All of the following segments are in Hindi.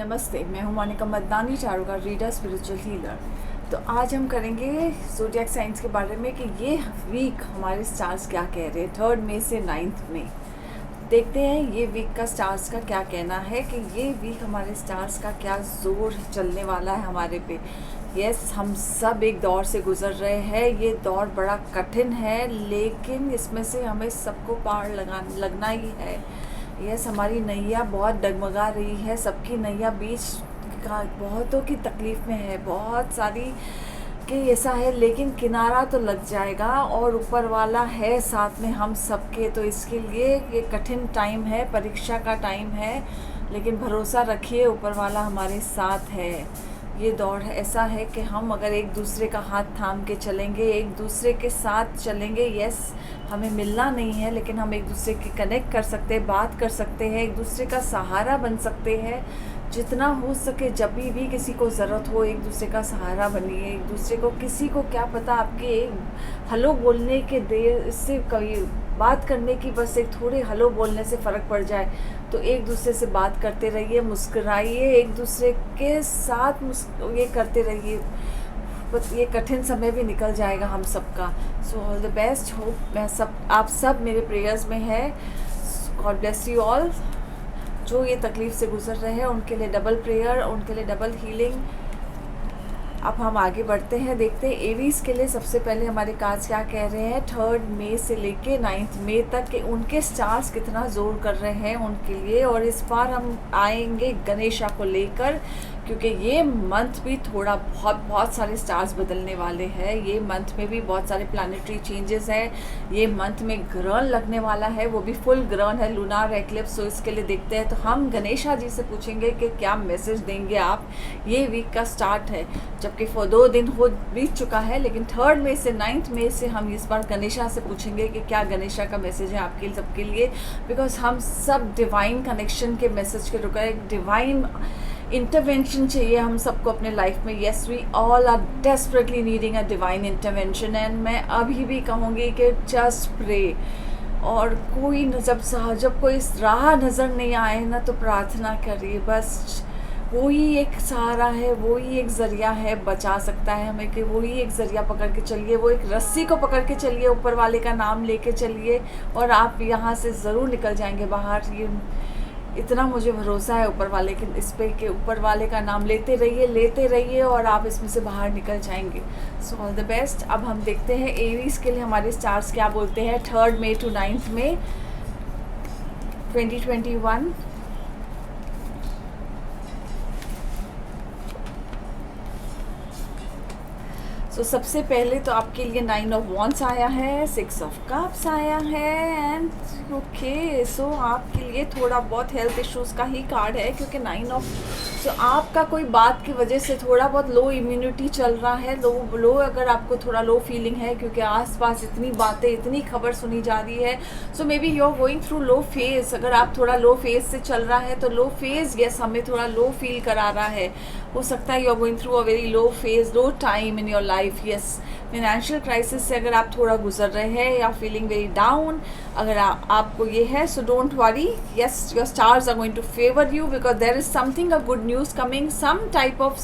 नमस्ते, मैं हूं मोनिका मदनानी, चारों का रीडर, स्पिरिचुअल हीलर। तो आज हम करेंगे ज़ोडिएक साइंस के बारे में कि ये वीक हमारे स्टार्स क्या कह रहे हैं 3 मई से 9 मई। देखते हैं ये वीक का स्टार्स का क्या कहना है कि ये वीक हमारे स्टार्स का क्या जोर चलने वाला है हमारे पे। यस, हम सब एक दौर से गुजर रहे हैं। ये दौर बड़ा कठिन है, लेकिन इसमें से हमें सबको पार लगना ही है। यस, हमारी नैया बहुत डगमगा रही है, सबकी नैया बीच का बहुतों की तकलीफ़ में है, बहुत सारी कि ऐसा है, लेकिन किनारा तो लग जाएगा और ऊपर वाला है साथ में हम सबके। तो इसके लिए ये कठिन टाइम है, परीक्षा का टाइम है, लेकिन भरोसा रखिए ऊपर वाला हमारे साथ है। ये दौर ऐसा है कि हम अगर एक दूसरे का हाथ थाम के चलेंगे, एक दूसरे के साथ चलेंगे। यस, हमें मिलना नहीं है, लेकिन हम एक दूसरे की कनेक्ट कर सकते हैं, बात कर सकते हैं, एक दूसरे का सहारा बन सकते हैं। जितना हो सके, जब भी किसी को ज़रूरत हो, एक दूसरे का सहारा बनिए। एक दूसरे को, किसी को क्या पता आपके हेलो बोलने के देर से कभी बात करने की, बस एक थोड़े हेलो बोलने से फ़र्क पड़ जाए। तो एक दूसरे से बात करते रहिए, मुस्कुराइए, एक दूसरे के साथ ये करते रहिए। बस ये कठिन समय भी निकल जाएगा हम सबका। सो ऑल द बेस्ट। होप आप सब मेरे प्रेयर्स में है। God bless you all. जो ये तकलीफ़ से गुजर रहे हैं उनके लिए डबल प्रेयर, उनके लिए डबल हीलिंग। अब हम आगे बढ़ते हैं, देखते हैं एरीज के लिए। सबसे पहले हमारे कार्ड्स क्या कह रहे हैं 3 मई से लेके 9 मई तक के उनके स्टार्स कितना जोर कर रहे हैं उनके लिए। और इस बार हम आएंगे गणेशा को लेकर, क्योंकि ये मंथ भी थोड़ा बहुत सारे स्टार्स बदलने वाले हैं। ये मंथ में भी बहुत सारे प्लानिटरी चेंजेस हैं। ये मंथ में ग्रहण लगने वाला है, वो भी फुल ग्रहण है, लूनार एक्लिप्स। सो इसके लिए देखते हैं। तो हम गणेशा जी से पूछेंगे कि क्या मैसेज देंगे आप। ये वीक का स्टार्ट है, जबकि 2 दिन बीत चुका है, लेकिन 3 मई से 9 मई से हम इस बार गणेशा से पूछेंगे कि क्या गणेशा का मैसेज है आपके सबके लिए। बिकॉज हम सब डिवाइन कनेक्शन के मैसेज के रुका, एक डिवाइन इंटरवेंशन चाहिए हम सबको अपने लाइफ में। Yes, we all are desperately needing a divine intervention. And मैं अभी भी कहूँगी कि जस्ट प्रे। और कोई जब कोई राह नज़र नहीं आए ना, तो प्रार्थना करिए। बस वही एक सहारा है, वही एक ज़रिया है, बचा सकता है हमें। कि वही एक ज़रिया पकड़ के चलिए, वो एक रस्सी को पकड़ के चलिए, ऊपर वाले का नाम लेके चलिए, और आप यहाँ से ज़रूर निकल जाएंगे बाहर। ये इतना मुझे भरोसा है ऊपर वाले के, इस पे कि ऊपर वाले का नाम लेते रहिए और आप इसमें से बाहर निकल जाएंगे। सो ऑल द बेस्ट। अब हम देखते हैं एरीज के लिए हमारे स्टार्स क्या बोलते हैं 3 मई to 9 मई 2021। तो सबसे पहले तो आपके लिए 9 ऑफ वॉन्ड्स आया है, 6 ऑफ कप्स आया है, एंड ओके। सो आपके लिए थोड़ा बहुत हेल्थ इश्यूज़ का ही कार्ड है, क्योंकि 9 ऑफ सो आपका कोई बात की वजह से थोड़ा बहुत लो इम्यूनिटी चल रहा है, लो अगर आपको थोड़ा लो फीलिंग है, क्योंकि आसपास इतनी बातें, इतनी खबर सुनी जा रही है। So may be you are going through low phase. अगर आप थोड़ा लो फेज से चल रहा है तो लो फेज, यस, हमें थोड़ा लो फील करा रहा है। हो सकता है you are going through a very low phase, low time in your life. Yes, financial crisis से अगर आप थोड़ा गुजर रहे हैं या फीलिंग वेरी डाउन, अगर आपको ये है, so don't worry. Yes, your stars are going to favour you, because there is something a good news coming, some type of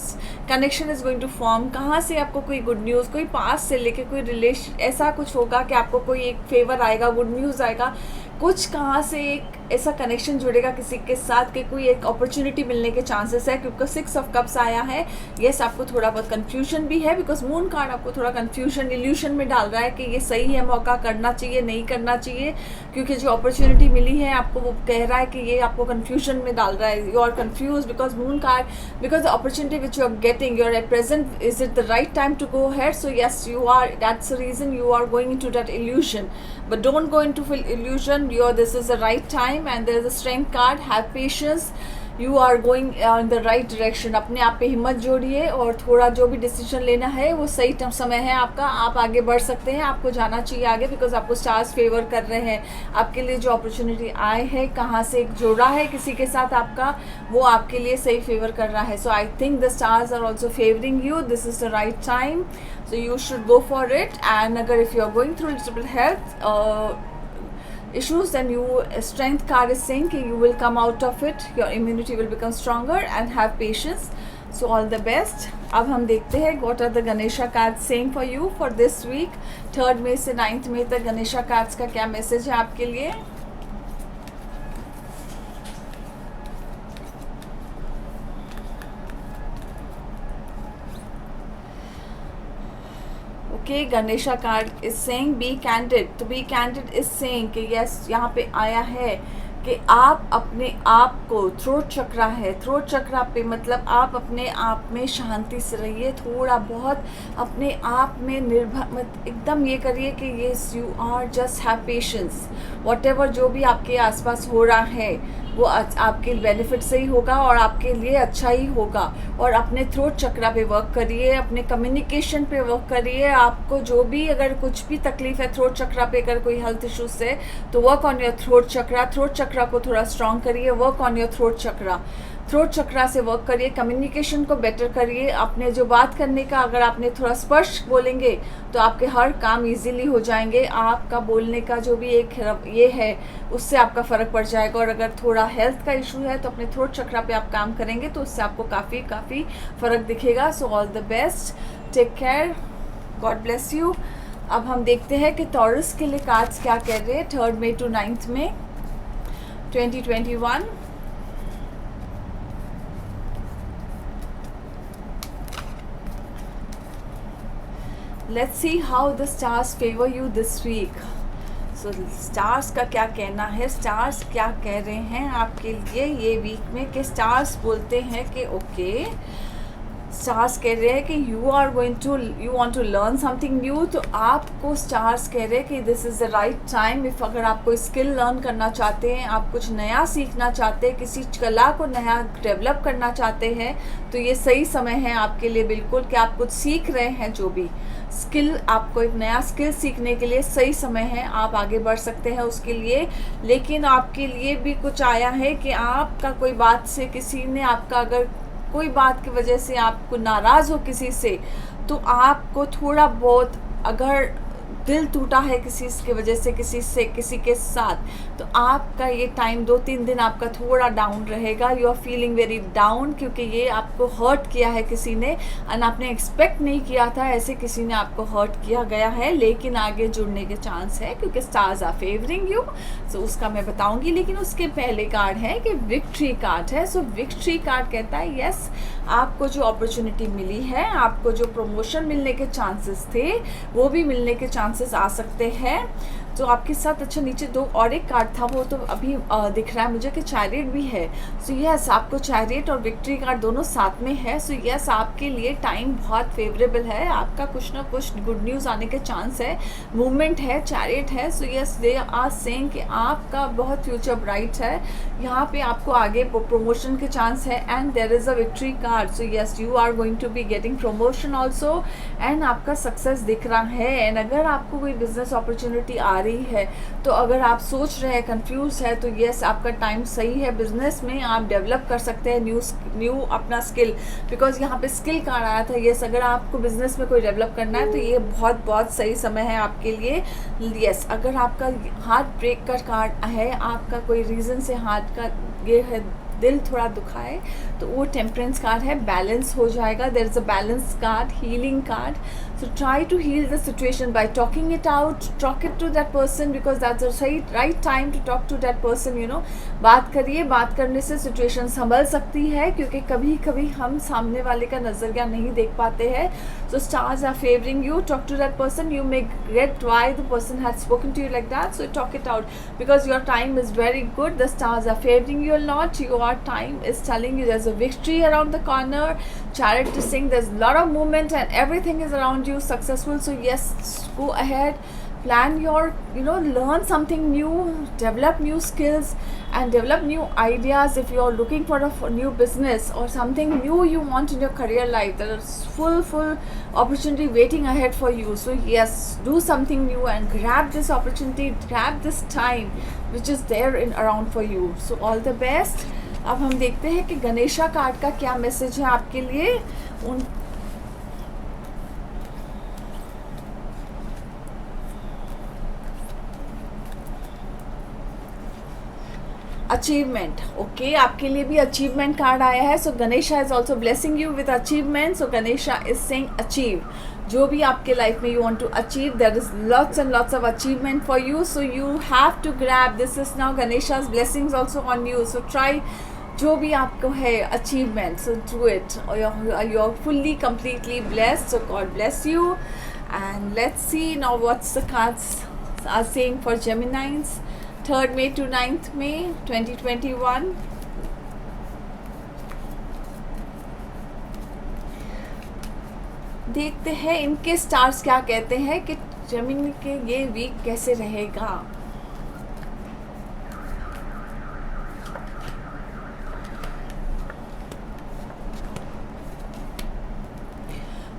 connection is going to form. कहाँ से आपको कोई गुड न्यूज़, कोई पास से लेके कोई रिलेशन, ऐसा कुछ होगा कि आपको कोई एक फेवर आएगा, गुड न्यूज़ आएगा, कुछ कहाँ से एक ऐसा कनेक्शन जुड़ेगा किसी के साथ कि कोई एक अपॉर्चुनिटी मिलने के चांसेस है, क्योंकि 6 ऑफ कप्स आया है। येस, आपको थोड़ा बहुत कंफ्यूजन भी है, बिकॉज मून कार्ड आपको थोड़ा कंफ्यूजन, इल्यूशन में डाल रहा है कि ये सही है, मौका करना चाहिए, नहीं करना चाहिए, क्योंकि जो अपॉर्चुनिटी मिली है आपको, वो कह रहा है कि ये आपको कंफ्यूजन में डाल रहा है। You are confuse because moon card, because the opportunity which you are getting, you are at present, is it the right time to go head. So yes, you are, that's the reason you are going into that illusion, but don't go into illusion. This is the right time, and there is a strength card. Have patience, you are going in the right direction. अपने आप पे हिम्मत जोड़िए, और थोड़ा जो भी डिसीजन लेना है वो सही समय है आपका, आप आगे बढ़ सकते हैं, आपको जाना चाहिए आगे, बिकॉज आपको स्टार्स फेवर कर रहे हैं। आपके लिए जो अपॉर्चुनिटी आए है, कहाँ से एक जोड़ा है किसी के साथ आपका, वो आपके लिए सही फेवर कर रहा है। So I think the stars are also favouring you, this is the right time, so you should go for it. And अगर if you are going through little health issues, then strength card is saying that you will come out of it, your immunity will become stronger and have patience. So all the best. अब हम देखते हैं what are the Ganesha cards saying for you for this week. 3rd मई से 9th मई तक गणेशा कार्ड्स का क्या मैसेज है आपके लिए. Okay, Ganesha card is saying be candid. तो बी कैंडिड इज सेइंग कि यस, यहाँ पे आया है कि आप अपने आप को, थ्रोट चक्रा है, थ्रोट चक्रा पे मतलब आप अपने आप में शांति से रहिए, थोड़ा बहुत अपने आप में निर्भर मत, एकदम ये करिए कि yes you are just have patience. Whatever जो भी आपके आसपास हो रहा है वो आपके बेनिफिट से ही होगा और आपके लिए अच्छा ही होगा. और अपने थ्रोट चक्रा पे वर्क करिए, अपने कम्युनिकेशन पे वर्क करिए. आपको जो भी अगर कुछ भी तकलीफ है थ्रोट चक्रा पे, अगर कोई हेल्थ इश्यूज से, तो work on your throat chakra. Throat chakra को थोड़ा स्ट्रॉन्ग करिए, work on your throat chakra. Throat chakra से वर्क करिए, कम्युनिकेशन को बेटर करिए. अपने जो बात करने का, अगर आपने थोड़ा स्पष्ट बोलेंगे तो आपके हर काम इजीली हो जाएंगे. आपका बोलने का जो भी एक ये है उससे आपका फ़र्क पड़ जाएगा. और अगर थोड़ा हेल्थ का इशू है तो अपने थ्रोट चक्रा पे आप काम करेंगे तो उससे आपको काफ़ी फ़र्क दिखेगा. So all the best, take care, God bless you. अब हम देखते हैं कि टॉरस के लिए कार्ड्स क्या कह रहे हैं 3rd May to 9th May 2021. Let's see how the stars favor you this week. So stars का क्या कहना है, stars क्या कह रहे हैं आपके लिए ये वीक में. कि stars बोलते हैं कि ओके, स्टार्स कह रहे हैं कि you want to learn something new. तो आपको स्टार्स कह रहे हैं कि this is the right time. If अगर आप कोई स्किल लर्न करना चाहते हैं, आप कुछ नया सीखना चाहते हैं, किसी कला को नया डेवलप करना चाहते हैं, तो ये सही समय है आपके लिए बिल्कुल. कि आप कुछ सीख रहे हैं, जो भी स्किल, आपको एक नया स्किल सीखने के लिए सही समय है. आप आगे बढ़ सकते हैं उसके लिए. लेकिन आपके लिए भी कुछ आया है कि आपका कोई बात से, किसी ने आपका, अगर कोई बात की वजह से आपको नाराज़ हो किसी से, तो आपको थोड़ा बहुत, अगर दिल टूटा है किसी की वजह से, किसी के साथ, तो आपका ये टाइम 2-3 दिन आपका थोड़ा डाउन रहेगा. You are feeling very down, क्योंकि ये आपको हर्ट किया है किसी ने और आपने एक्सपेक्ट नहीं किया था, ऐसे किसी ने आपको हर्ट किया गया है. लेकिन आगे जुड़ने के चांस है क्योंकि स्टार्स आर फेवरिंग यू. सो उसका मैं बताऊंगी. लेकिन उसके पहले कार्ड है कि विक्ट्री कार्ड है. सो विक्ट्री कार्ड कहता है यस, आपको जो अपॉर्चुनिटी मिली है, आपको जो प्रमोशन मिलने के चांसेस थे वो भी मिलने के चांसेस आ सकते हैं. तो आपके साथ, अच्छा नीचे 2 और एक कार्ड था, वो तो अभी दिख रहा है मुझे कि चैरियट भी है. सो यस, आपको चैरियट और विक्ट्री कार्ड दोनों साथ में है. सो यस, आपके लिए टाइम बहुत फेवरेबल है. आपका कुछ ना कुछ गुड न्यूज़ आने के चांस है, मूवमेंट है, चैरियट है. So yes, they are saying कि आपका बहुत फ्यूचर ब्राइट है. यहाँ पे आपको आगे प्रमोशन के चांस है. And there is a victory card. So yes, you are going to be getting promotion also. And आपका सक्सेस दिख रहा है. एंड अगर आपको कोई बिजनेस अपॉर्चुनिटी आ रही है, तो अगर आप सोच रहे हैं, कंफ्यूज है, तो यस, आपका टाइम सही है. बिजनेस में आप डेवलप कर सकते हैं न्यू अपना स्किल. बिकॉज यहाँ पे स्किल कार्ड आया था. यस, अगर आपको बिजनेस में कोई डेवलप करना है तो ये बहुत सही समय है आपके लिए. यस, अगर आपका हार्ट ब्रेक का कार्ड है, आपका कोई रीज़न से हार्ट का ये है, दिल थोड़ा दुखा है, तो वो टेम्परेंस कार्ड है, बैलेंस हो जाएगा. There is a balance card, healing card. So try to heal the situation by talking it out, talk it to that person, because that's a right time to talk to that person. You know, बात करिए. बात करने से सिचुएशन संभल सकती है, क्योंकि कभी कभी हम सामने वाले का नज़रिया नहीं देख पाते हैं. So stars are favouring you. Talk to that person. You may get why the person had spoken to you like that. So talk it out, because your time is very good. The stars are favouring you a lot. Your time is telling you there's a victory around the corner. Chariot is saying there's a lot of movement and everything is around you successful. So yes, go ahead, plan your, learn something new, develop new skills and develop new ideas. If you're looking for a new business or something new you want in your career life, there is full opportunity waiting ahead for you. So yes, do something new and grab this opportunity, grab this time which is there around for you. So all the best. अब हम देखते हैं कि गणेशा कार्ड का क्या मैसेज है आपके लिए. अचीवमेंट, ओके, आपके लिए भी अचीवमेंट कार्ड आया है. So Ganesha is also blessing you with achievement. So Ganesha is saying achieve. जो भी आपके लाइफ में you want to achieve, there is lots and lots of achievement for you. So you have to grab this is now Ganesha's blessings also on you. So try जो भी आपको है achievement, so do it. You are fully completely blessed. So God bless you. And let's C now what's the cards are saying for Geminis 3rd May to 9th May 2021. देखते हैं इनके स्टार्स क्या कहते हैं कि जेमिनी के ये वीक कैसे रहेगा.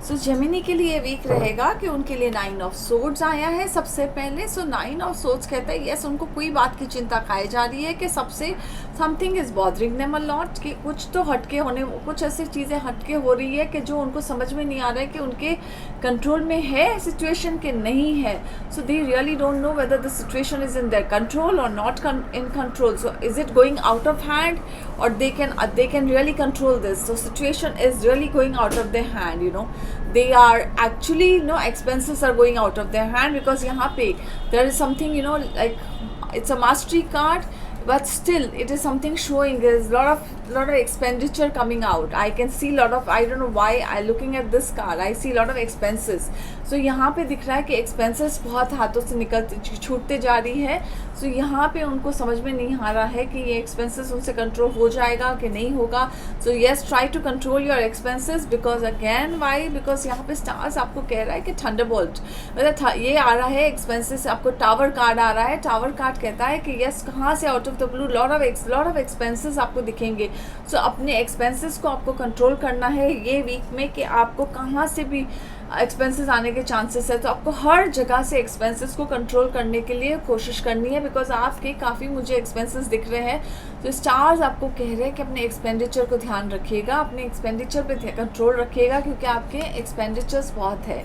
सो जेमिनी के लिए वीक रहेगा कि उनके लिए 9 ऑफ सोर्ड्स आया है सबसे पहले. सो 9 ऑफ सोर्ड्स कहता है यस, उनको कोई बात की चिंता खाई जा रही है कि सबसे something is bothering them a lot, कि कुछ तो हटके होने, कुछ ऐसी चीज़ें हटके हो रही है कि जो उनको समझ में नहीं आ रहा है कि उनके कंट्रोल में है सिचुएशन के नहीं है. So they really don't know whether the situation is in their control और not in control. So is it going out of hand और they can really control this. So situation is really going out of their hand. You know, they are actually, you know, expenses are going out of their hand because यहाँ पे there is something, you know, like it's a mastery card, but still it is something showing there is lot of expenditure coming out. I can see lot of, I don't know why I looking at this card, I see lot of expenses. So यहाँ पे दिख रहा है कि expenses बहुत हाथों से निकलते छूटते जा रही है. So यहाँ पे उनको समझ में नहीं आ रहा है कि ये expenses उनसे कंट्रोल हो जाएगा कि नहीं होगा. So yes, try to control your expenses because again why, because यहाँ पे स्टार्स आपको कह रहा है कि थंडरबोल्ट मतलब ये आ रहा है expenses. आपको टावर कार्ड आ रहा है. टावर कार्ड कहता है कि यस, कहाँ से out of the blue lot of expenses आपको दिखेंगे. सो अपने एक्सपेंसेस को आपको कंट्रोल करना है ये वीक में कि आपको कहाँ से भी एक्सपेंसेस आने के चांसेस है. तो आपको हर जगह से एक्सपेंसेस को कंट्रोल करने के लिए कोशिश करनी है बिकॉज आपके काफ़ी मुझे एक्सपेंसेस दिख रहे हैं. तो स्टार्स आपको कह रहे हैं कि अपने एक्सपेंडिचर को ध्यान रखिएगा, अपने एक्सपेंडिचर पे कंट्रोल रखिएगा क्योंकि आपके एक्सपेंडिचर्स बहुत है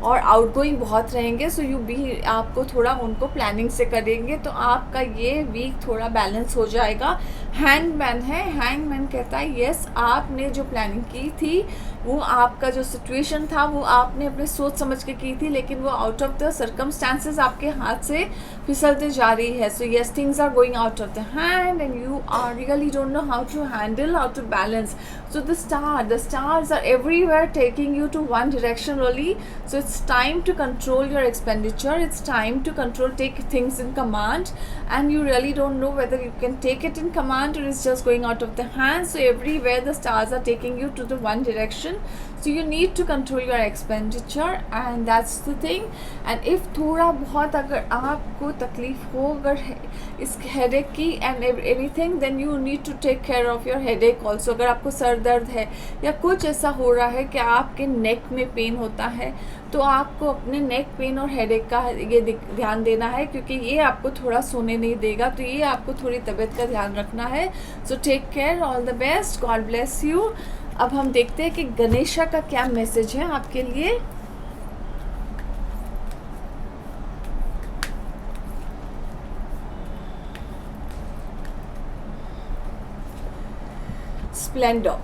और आउटगोइंग बहुत रहेंगे. सो यू भी आपको थोड़ा उनको प्लानिंग से करेंगे तो आपका ये वीक थोड़ा बैलेंस हो जाएगा. हैंगमैन है. हैंगमैन कहता है यस, आपने जो प्लानिंग की थी वो आपका जो सिचुएशन था वो आपने अपने सोच समझ के की थी लेकिन वो आउट ऑफ द सर्कमस्टांसेस आपके हाथ से फिसलते जा रही है. So yes, things are going out of the hand and you are really don't know how to handle, how to balance. So the stars are everywhere taking you to one direction only. So it's time to control your expenditure. It's time to take things in command, and you really don't know whether you can take it in command or it's just going out of the hand. So everywhere the stars are taking you to the one direction. So you need to control your expenditure, and that's the thing. And if थोड़ा बहुत अगर आपको तकलीफ हो अगर इस हेडेक की and everything, then you need to take care of your headache also. अगर आपको सर दर्द है या कुछ ऐसा हो रहा है कि आपके नेक में पेन होता है तो आपको अपने नेक पेन और हेडेक का ये ध्यान देना है क्योंकि ये आपको थोड़ा सोने नहीं देगा. तो ये आपको थोड़ी तबीयत का ध्यान रखना है. So take care, all the best, God bless you. अब हम देखते हैं कि गणेशा का क्या मैसेज है आपके लिए. स्प्लेंडर.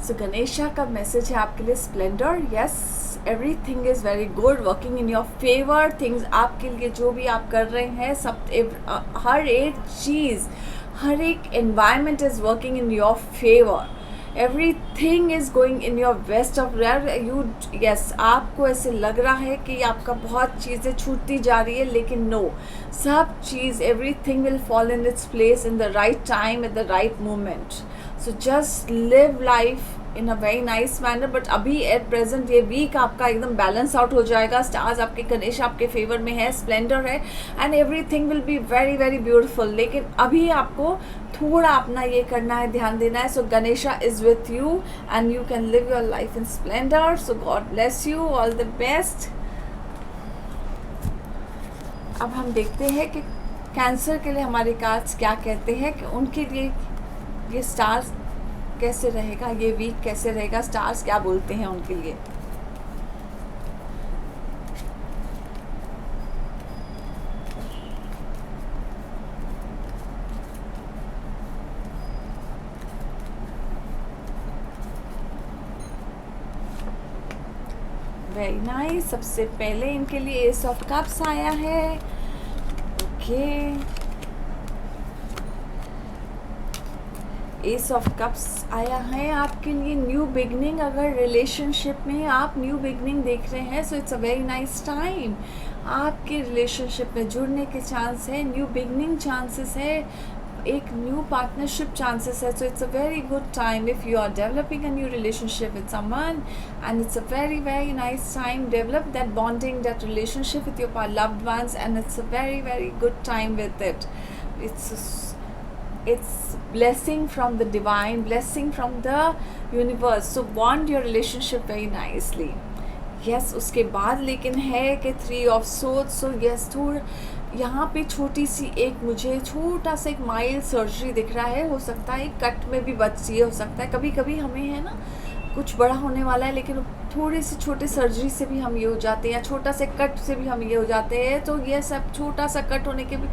सो गणेशा का मैसेज है आपके लिए Splendor. Yes, everything is very good, working in your favour. Things आपके लिए जो भी आप कर रहे हैं सब हर एक चीज़, हर एक environment is working in your favour. Everything is going in your best of you. Yes, आपको ऐसे लग रहा है कि आपका बहुत चीज़ें छूटती जा रही है लेकिन नो, सब चीज़ everything will fall in its place in the right time at the right moment. So just live life in a very nice manner. But अभी एट प्रेजेंट ये वीक आपका एकदम बैलेंस आउट हो जाएगा. स्टार्स आपके गणेश आपके फेवर में है, स्प्लेंडर है and everything will be very very beautiful. लेकिन अभी आपको थोड़ा अपना ये करना है, ध्यान देना है. So Ganesha is with you and you can live your life in splendour. So God bless you, all the best. अब हम देखते हैं कि कैंसर के लिए हमारे कार्ड्स क्या कहते हैं कि उनके लिए ये स्टार्स कैसे रहेगा, ये वीक कैसे रहेगा, स्टार्स क्या बोलते हैं उनके लिए. Very nice. सबसे पहले इनके लिए एस ऑफ कप्स आया है। ओके, एस ऑफ कप्स आया है आपके लिए। न्यू बिगनिंग, अगर रिलेशनशिप में आप न्यू बिगनिंग देख रहे हैं, सो it's a very nice time. आपके रिलेशनशिप में जुड़ने के चांस है, न्यू बिगनिंग चांसेस है, एक न्यू पार्टनरशिप चांसेस है। So it's a very good time if you are developing a new relationship with someone, and it's a very very nice time. Develop that bonding, that relationship with your loved ones, and it's a very very good time with it. It's blessing from the divine, blessing from the universe, so bond your relationship very nicely. Yes, उसके बाद लेकिन है कि 3 of swords, so yes, थोड़ा यहाँ पे छोटी सी एक, मुझे छोटा सा एक माइल्ड सर्जरी दिख रहा है। हो सकता है कट में भी बच, ये हो सकता है कभी कभी हमें है ना कुछ बड़ा होने वाला है, लेकिन थोड़ी सी छोटी सर्जरी से भी हम ये हो जाते हैं, या छोटा सा कट से भी हम ये हो जाते हैं। तो ये सब छोटा सा कट होने के भी,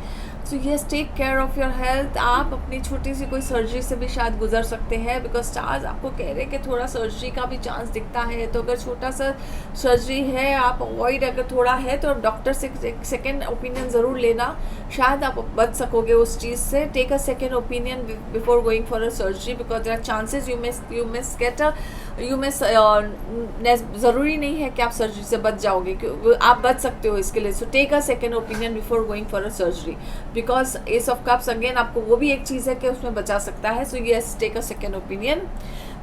so yes, take care of your health. आप अपनी छोटी सी कोई सर्जरी से भी शायद गुजर सकते हैं, बिकॉज स्टार्स आपको कह रहे हैं कि थोड़ा सर्जरी का भी चांस दिखता है। तो अगर छोटा सा सर्जरी है, आप अवॉइड अगर थोड़ा है, तो डॉक्टर से सेकेंड ओपिनियन ज़रूर लेना, शायद आप बच सकोगे उस चीज़ से। Take a second opinion before going for a surgery, because there are chances you miss get a ज़रूरी नहीं है कि आप सर्जरी से बच जाओगे, आप बच सकते हो इसके लिए। So take a second opinion before going for a surgery, because ace of cups again आपको वो भी एक चीज़ है कि उसमें बचा सकता है। So yes, take a second opinion.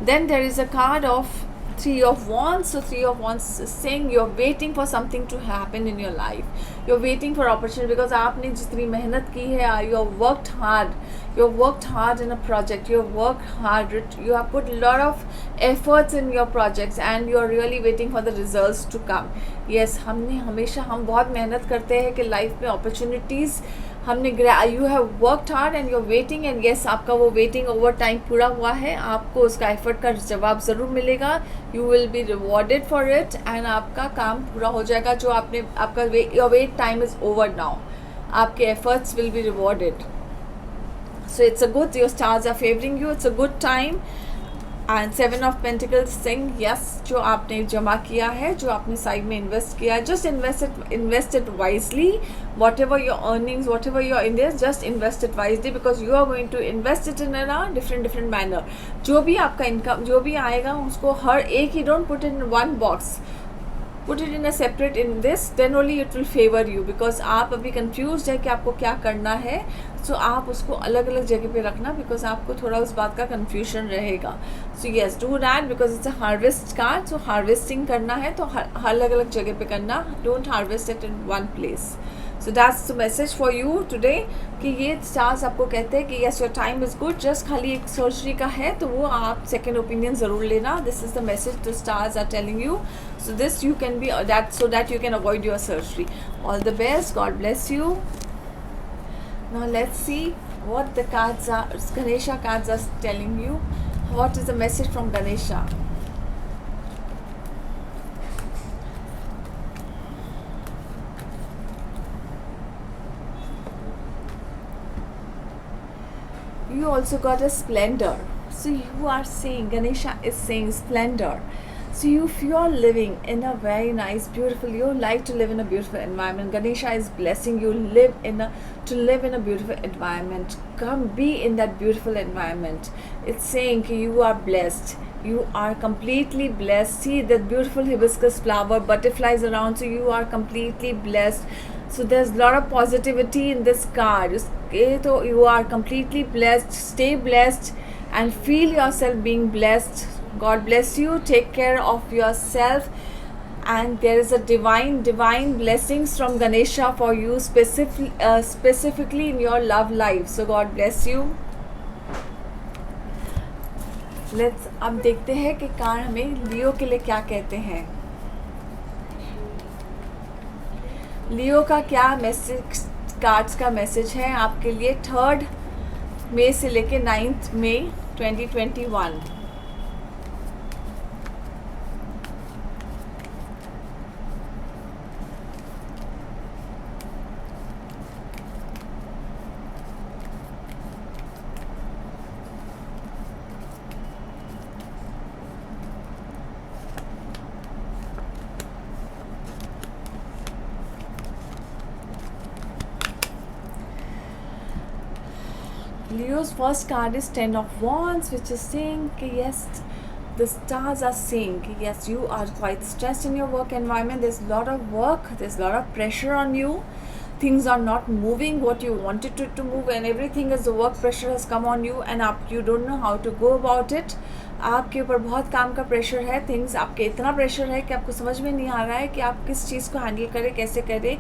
Then there is a card of 3 of Wands. So 3 of Wands is saying you're waiting for something to happen in your life. You're waiting for opportunity because आपने जितनी मेहनत की है, you have worked hard. You have worked hard in a project. You have worked hard. You have put a lot of efforts in your projects, and you are really waiting for the results to come. Yes, हम बहुत मेहनत करते हैं कि लाइफ में opportunities you have worked hard and you are waiting, and yes, आपका वो वेटिंग ओवर टाइम पूरा हुआ है। आपको उसका एफर्ट का जवाब ज़रूर मिलेगा। You will be rewarded for it, and आपका काम पूरा हो जाएगा जो आपने आपका your wait time is over now. आपके efforts will be rewarded. So it's a good, your stars are favouring you, it's a good time. And 7 of pentacles sing, yes, जो आपने जमा किया है, जो आपने साइड में इन्वेस्ट किया है, just invest it wisely. Whatever your earnings, whatever your in this, just invest it wisely, because you are going to invest it in a different manner. जो भी आपका इनकम जो भी आएगा, उसको हर एक ही, don't put in one box, put it in a separate in this, then only it will favour you, because आप अभी कंफ्यूज है कि आपको क्या करना है। सो आप उसको अलग अलग जगह पे रखना, बिकॉज आपको थोड़ा उस बात का कन्फ्यूजन रहेगा। So yes, do that, because it's a harvest card. So harvesting करना है तो अलग अलग जगह पे करना, don't harvest it in one place. So that's the message for you today, कि ये स्टार्स आपको कहते हैं कि yes, your time is good, just खाली एक सर्जरी का है, तो वो आप सेकेंड ओपिनियन ज़रूर लेना। This is the message the stars are telling you. So this you can be so that you can avoid your surgery. All the best. God bless you. Now let's see what the cards are. Ganesha cards are telling you. What is the message from Ganesha? You also got a splendor. So you are saying, Ganesha is saying splendor. So if you are living in a very nice, beautiful, you like to live in a beautiful environment, Ganesha is blessing you to live in a beautiful environment. Come be in that beautiful environment. It's saying you are blessed. You are completely blessed. See that beautiful hibiscus flower, butterflies around, so you are completely blessed. So there's a lot of positivity in this card. So you are completely blessed. Stay blessed and feel yourself being blessed. God bless you. Take care of yourself, and there is a divine blessings from Ganesha for you, specifically in your love life. So God bless you. Let's अब देखते हैं कि कार्ड हमें लियो के लिए क्या कहते हैं। लियो का क्या मैसेज, कार्ड्स का मैसेज है आपके लिए 3 मई से लेके 9 मई 2021। Leo's first card is 10 of Wands, which is saying yes, the stars are saying yes, you are quite stressed in your work environment. There's a lot of work, there's a lot of pressure on you. Things are not moving what you wanted to move, and everything is the work pressure has come on you, and you don't know how to go about it. आपके ऊपर बहुत काम का प्रेशर है, थिंग्स आपके इतना प्रेशर है कि आपको समझ में नहीं आ रहा है कि आप किस चीज़ को हैंडल करें, कैसे करें.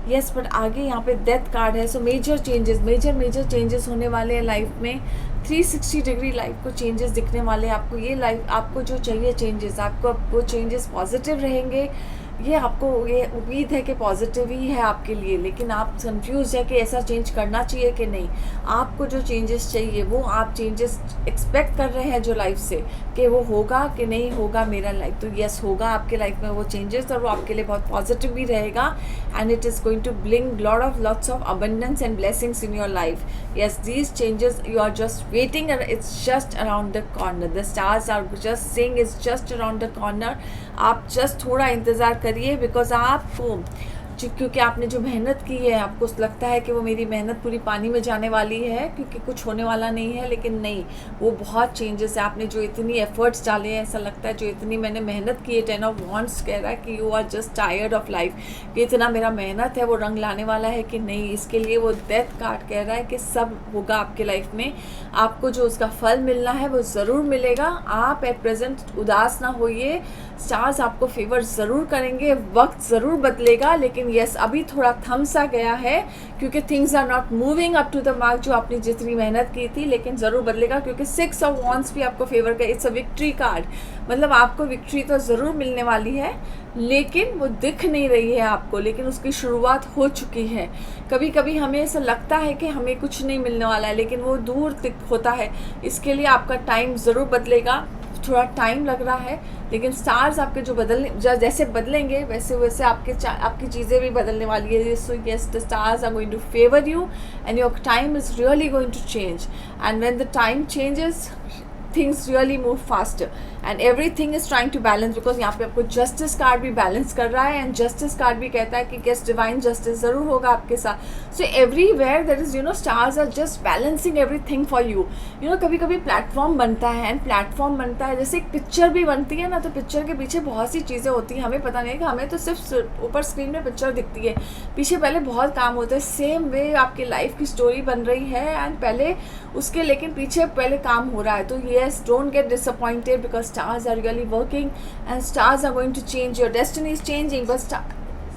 यस, बट आगे यहाँ पे डेथ कार्ड है. सो मेजर चेंजेस होने वाले हैं लाइफ में. 360 डिग्री लाइफ को चेंजेस दिखने वाले हैं आपको. ये लाइफ आपको जो चाहिए चेंजेस, आपको वो चेंजेस पॉजिटिव रहेंगे. ये आपको ये उम्मीद है कि पॉजिटिव ही है आपके लिए, लेकिन आप कंफ्यूज है कि ऐसा चेंज करना चाहिए कि नहीं. आपको जो चेंजेस चाहिए वो आप चेंजेस एक्सपेक्ट कर रहे हैं जो लाइफ से, कि वो होगा कि नहीं होगा मेरा लाइफ. तो यस, होगा आपके लाइफ में वो चेंजेस, और वो आपके लिए बहुत पॉजिटिव भी रहेगा. And it is going to bring lots of abundance and blessings in your life. Yes, these changes you are just waiting, it's just around the corner. The stars are just saying it's just around the corner. आप जस्ट थोड़ा इंतज़ार करिए, बिकॉज आपको क्योंकि आपने जो मेहनत की है, आपको लगता है कि वो मेरी मेहनत पूरी पानी में जाने वाली है क्योंकि कुछ होने वाला नहीं है, लेकिन नहीं, वो बहुत चेंजेस है. आपने जो इतनी एफर्ट्स डाले हैं, ऐसा लगता है जो इतनी मैंने मेहनत की है. 10 ऑफ वॉन्ड्स कह रहा है कि you are just tired of life, कि इतना मेरा मेहनत है वो रंग लाने वाला है कि नहीं. इसके लिए वो डेथ कार्ड कह रहा है कि सब होगा आपके लाइफ में. आपको जो उसका फल मिलना है वो ज़रूर मिलेगा. आप एट प्रेजेंट उदास ना होइए. स्टार्स आपको फेवर ज़रूर करेंगे. वक्त ज़रूर बदलेगा, लेकिन यस, अभी थोड़ा थम सा गया है क्योंकि things are not moving up to the mark जो आपने जितनी मेहनत की थी, लेकिन ज़रूर बदलेगा क्योंकि 6 ऑफ वॉन्ड्स भी आपको फेवर का. इट्स अ विक्ट्री कार्ड, मतलब आपको विक्ट्री तो ज़रूर मिलने वाली है, लेकिन वो दिख नहीं रही है आपको, लेकिन उसकी शुरुआत हो चुकी है. कभी कभी हमें ऐसा लगता है कि हमें कुछ नहीं मिलने वाला है, लेकिन वो दूर होता है. इसके लिए आपका टाइम ज़रूर बदलेगा. थोड़ा टाइम लग रहा है, लेकिन स्टार्स आपके जो जैसे बदलेंगे वैसे वैसे आपकी चीज़ें भी बदलने वाली है. So yes, the stars are going to favour you and your time is really going to change. And when the time changes, things really move faster and everything is trying to balance, because यहाँ पे आपको जस्टिस कार्ड भी बैलेंस कर रहा है. एंड जस्टिस कार्ड भी कहता है कि यस, डिवाइन जस्टिस ज़रूर होगा आपके साथ. So everywhere there is stars are just balancing everything for you. कभी कभी प्लेटफॉर्म बनता है, एंड प्लेटफॉर्म बनता है जैसे एक पिक्चर भी बनती है ना, तो पिक्चर के पीछे बहुत सी चीज़ें होती हैं. हमें पता नहीं है कि हमें तो सिर्फ ऊपर स्क्रीन में पिक्चर दिखती है, पीछे पहले बहुत काम होता है. सेम वे आपकी लाइफ की स्टोरी बन रही है, एंड पहले उसके लेकिन पीछे पहले काम हो रहा है. तो yes, don't get disappointed because stars are really working and stars are going to change. Your destiny is changing, but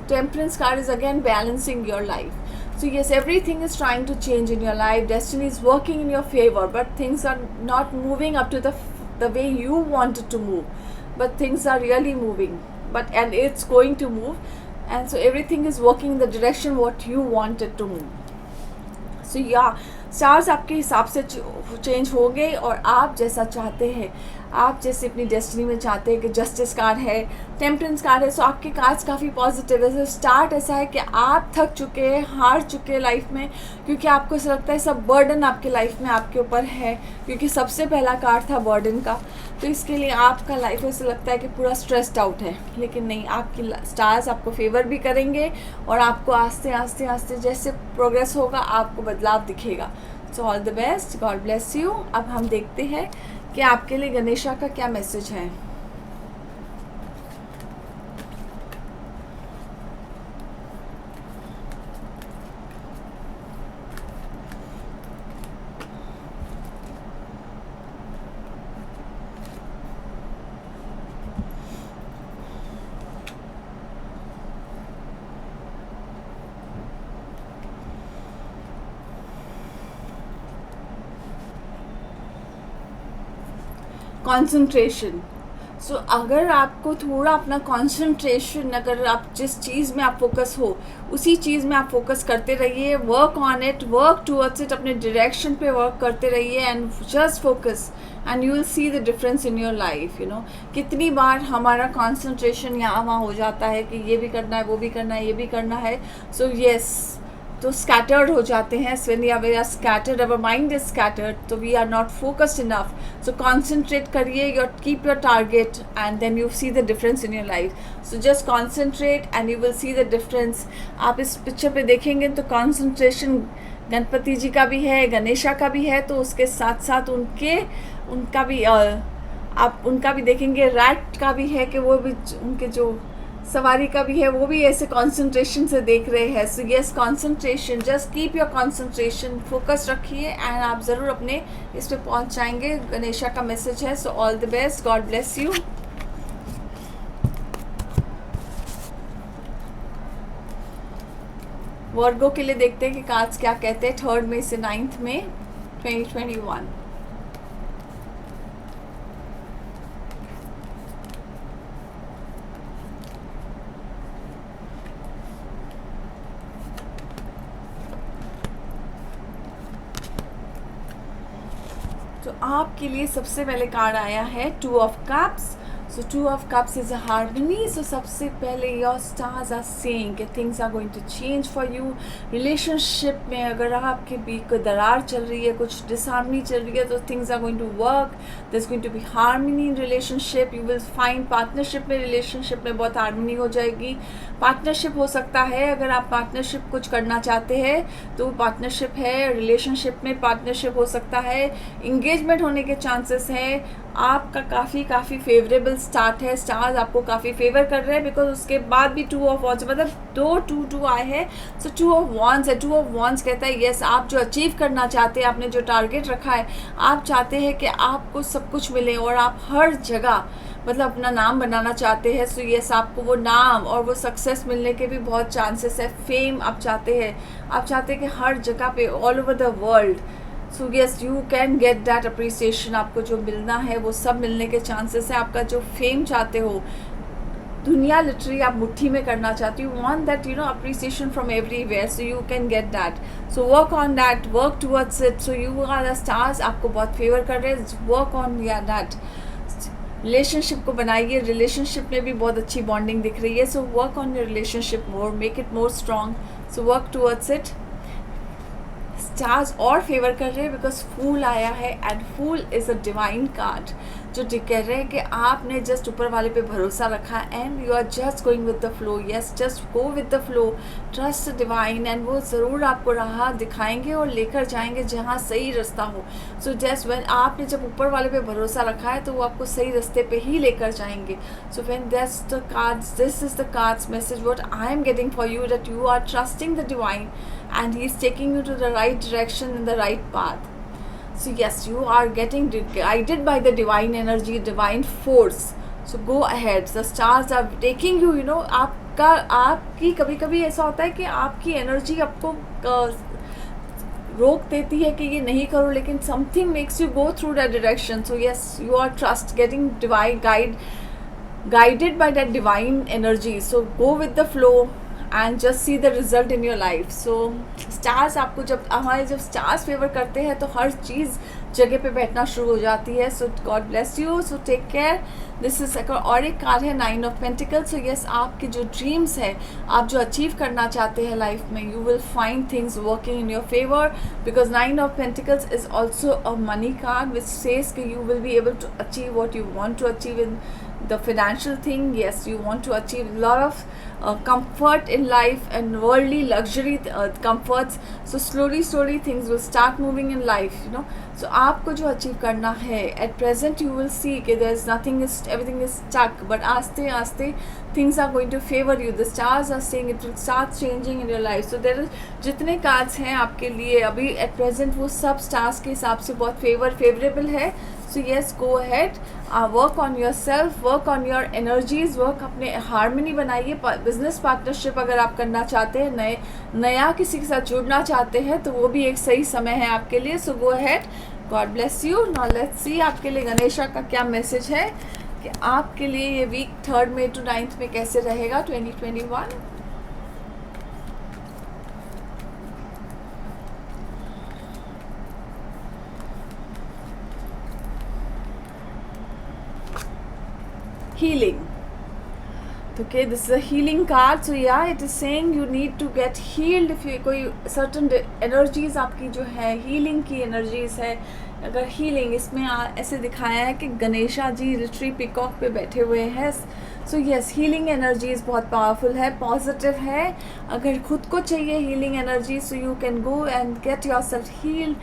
Temperance card is again balancing your life. So yes, everything is trying to change in your life. Destiny is working in your favor, but things are not moving up to the way you want it to move. But things are really moving, and it's going to move, and so everything is working in the direction what you want it to move. So yeah, stars आपके हिसाब से चेंज हो गए, और आप जैसा चाहते हैं, आप जैसे अपनी डेस्टिनी में चाहते हैं कि जस्टिस कार्ड है, टेम्परेंस कार्ड है. सो आपके कार्ड्स काफ़ी पॉजिटिव है. सो स्टार्ट ऐसा है कि आप थक चुके हैं, हार चुके हैं लाइफ में, क्योंकि आपको ऐसा लगता है सब बर्डन आपके लाइफ में आपके ऊपर है, क्योंकि सबसे पहला कार्ड था बर्डन का. तो इसके लिए आपका लाइफ ऐसा लगता है कि पूरा स्ट्रेस्ड आउट है, लेकिन नहीं, आपकी स्टार्स आपको फेवर भी करेंगे, और आपको आस्ते आस्ते आस्ते जैसे प्रोग्रेस होगा आपको बदलाव दिखेगा. So all the best, God bless you. अब हम देखते हैं कि आपके लिए गणेशा का क्या मैसेज है. कंसंट्रेशन. सो अगर आपको थोड़ा अपना कंसंट्रेशन, अगर आप जिस चीज़ में आप फोकस हो उसी चीज़ में आप फोकस करते रहिए. Work on it, work towards it, अपने डायरेक्शन पे वर्क करते रहिए, and just focus, and you will see the difference in your life. कितनी बार हमारा कंसंट्रेशन यहाँ वहाँ हो जाता है कि ये भी करना है, वो भी करना है, ये भी करना है. सो येस, तो स्कैटर्ड हो जाते हैं. when we are scattered, our mind is scattered, so we are not focused enough. So concentrate करिए, keep your target, and then you see the difference in your life. So just concentrate and you will see the difference. आप इस पिक्चर पे देखेंगे तो concentration गणपति जी का भी है, गणेशा का भी है, तो उसके साथ साथ उनका भी आप उनका भी देखेंगे। रैट का भी है कि वो भी उनके जो सवारी का भी है, वो भी ऐसे कंसंट्रेशन से देख रहे हैं। So yes, concentration, just keep your concentration, focus रखिए एंड आप ज़रूर अपने इस पे पहुंच जाएंगे। गणेशा का मैसेज है। So all the best, God bless you. Virgo के लिए देखते हैं कि कार्ड्स क्या कहते हैं 3 मई से 9 मई 2021। तो आपके लिए सबसे पहले कार्ड आया है 2 of cups. So 2 of cups is a harmony. So सबसे पहले योर स्टार्स आर सेइंग कि things are going to change for you. Relationship में अगर आपके बीच कोई दरार चल रही है, कुछ डिसहार्मनी चल रही है, तो things are going to work. There is going to be harmony in relationship. You will find partnership में, रिलेशनशिप में बहुत हार्मनी हो जाएगी। पार्टनरशिप हो सकता है, अगर आप पार्टनरशिप कुछ करना चाहते हैं तो पार्टनरशिप है। रिलेशनशिप में पार्टनरशिप हो सकता है। इंगेजमेंट होने के चांसेस हैं। आपका काफ़ी फेवरेबल स्टार्ट है। स्टार्स आपको काफ़ी फेवर कर रहे हैं बिकॉज उसके बाद भी 2 ऑफ वॉन्ड्स, मतलब 2 आए हैं। सो 2 ऑफ वॉन्ड्स है। 2 ऑफ वॉन्ड्स कहता है यस, आप जो अचीव करना चाहते हैं, आपने जो टारगेट रखा है, आप चाहते हैं कि आपको सब कुछ मिले और आप हर जगह मतलब अपना नाम बनाना चाहते हैं। सो यस, आपको वो नाम और वो सक्सेस मिलने के भी बहुत चांसेस है। फेम आप चाहते हैं, आप चाहते हैं कि हर जगह पे all over the world. So yes, you can get that appreciation. आपको जो मिलना है वो सब मिलने के चांसेस है। आपका जो फेम चाहते हो, दुनिया लिटरली आप मुट्ठी में करना चाहती हो, want that appreciation from everywhere, so you can get that. So work on that, work towards it. So you are the stars, आपको बहुत फेवर कर रहे हैं। Work on that. रिलेशनशिप को बनाइए। रिलेशनशिप में भी बहुत अच्छी बॉन्डिंग दिख रही है। So work on your relationship more, make it more strong. So work towards it. Stars और फेवर कर रहे हैं बिकॉज फूल आया है and fool is a divine card जो कह रहे हैं कि आपने जस्ट ऊपर वाले पे भरोसा रखा and you are just going with the flow. Yes, just go with the flow, trust divine, and वो ज़रूर आपको राह दिखाएंगे और लेकर जाएंगे जहाँ सही रास्ता हो। सो जस्ट व्हेन आपने जब ऊपर वाले पे भरोसा रखा है तो वो आपको सही रास्ते पे ही लेकर जाएंगे। So when that's the cards, this is the cards message what I am getting for you, that you are trusting the divine and he is taking you to the right direction in the right path. So yes, you are getting guided by the divine energy, divine force. So go ahead, the stars are taking you, आपकी कभी कभी ऐसा होता है कि आपकी एनर्जी आपको रोक देती है कि ये नहीं करो, लेकिन something makes you go through that direction. So yes, you are trust getting divine guided by that divine energy. So go with the flow and just see the result in your life. So stars आपको जब stars favor करते हैं तो हर चीज़ जगह पे बैठना शुरू हो जाती है. So God bless you. So take care. This is और एक कार्ड है 9 ऑफ पेंटिकल्स. सो यस, आपके जो ड्रीम्स है, आप जो अचीव करना चाहते हैं लाइफ में, you will find things working in your favour because 9 of pentacles is also a money card which says कि you will be able to achieve what you want to achieve in the financial thing. Yes, you want to achieve a lot of comfort in life and worldly luxury comforts. So slowly things will start moving in life, so आपको जो अचीव करना है, at present you will see कि there is nothing, everything is stuck, but आस्ते आस्ते things are going to favor you. The stars are saying it will start changing in your life. So there is जितने कार्ड्स हैं आपके लिए अभी at present, वो सब stars के हिसाब से बहुत favorable है. So yes, go ahead, work on yourself, work on your energies, work अपने हारमोनी बनाइए. बिजनेस पार्टनरशिप अगर आप करना चाहते हैं, नया किसी के साथ जुड़ना चाहते हैं, तो वो भी एक सही समय है आपके लिए. So go ahead, God bless you. Now let's see आपके लिए गणेशा का क्या मैसेज है कि आपके लिए ये वीक 3 मई to 9 में कैसे रहेगा 2021. Healing. Okay, this is a healing card. So yeah, it is saying you need to get healed. if you कोई certain energies आपकी जो है healing की energies है, अगर हीलिंग इसमें ऐसे दिखाया है कि गणेशा जी रिट्री पिकॉक पे बैठे हुए हैं। सो यस, हीलिंग एनर्जीज बहुत पावरफुल है, पॉजिटिव है। अगर खुद को चाहिए healing energy, so you can go and get yourself heal,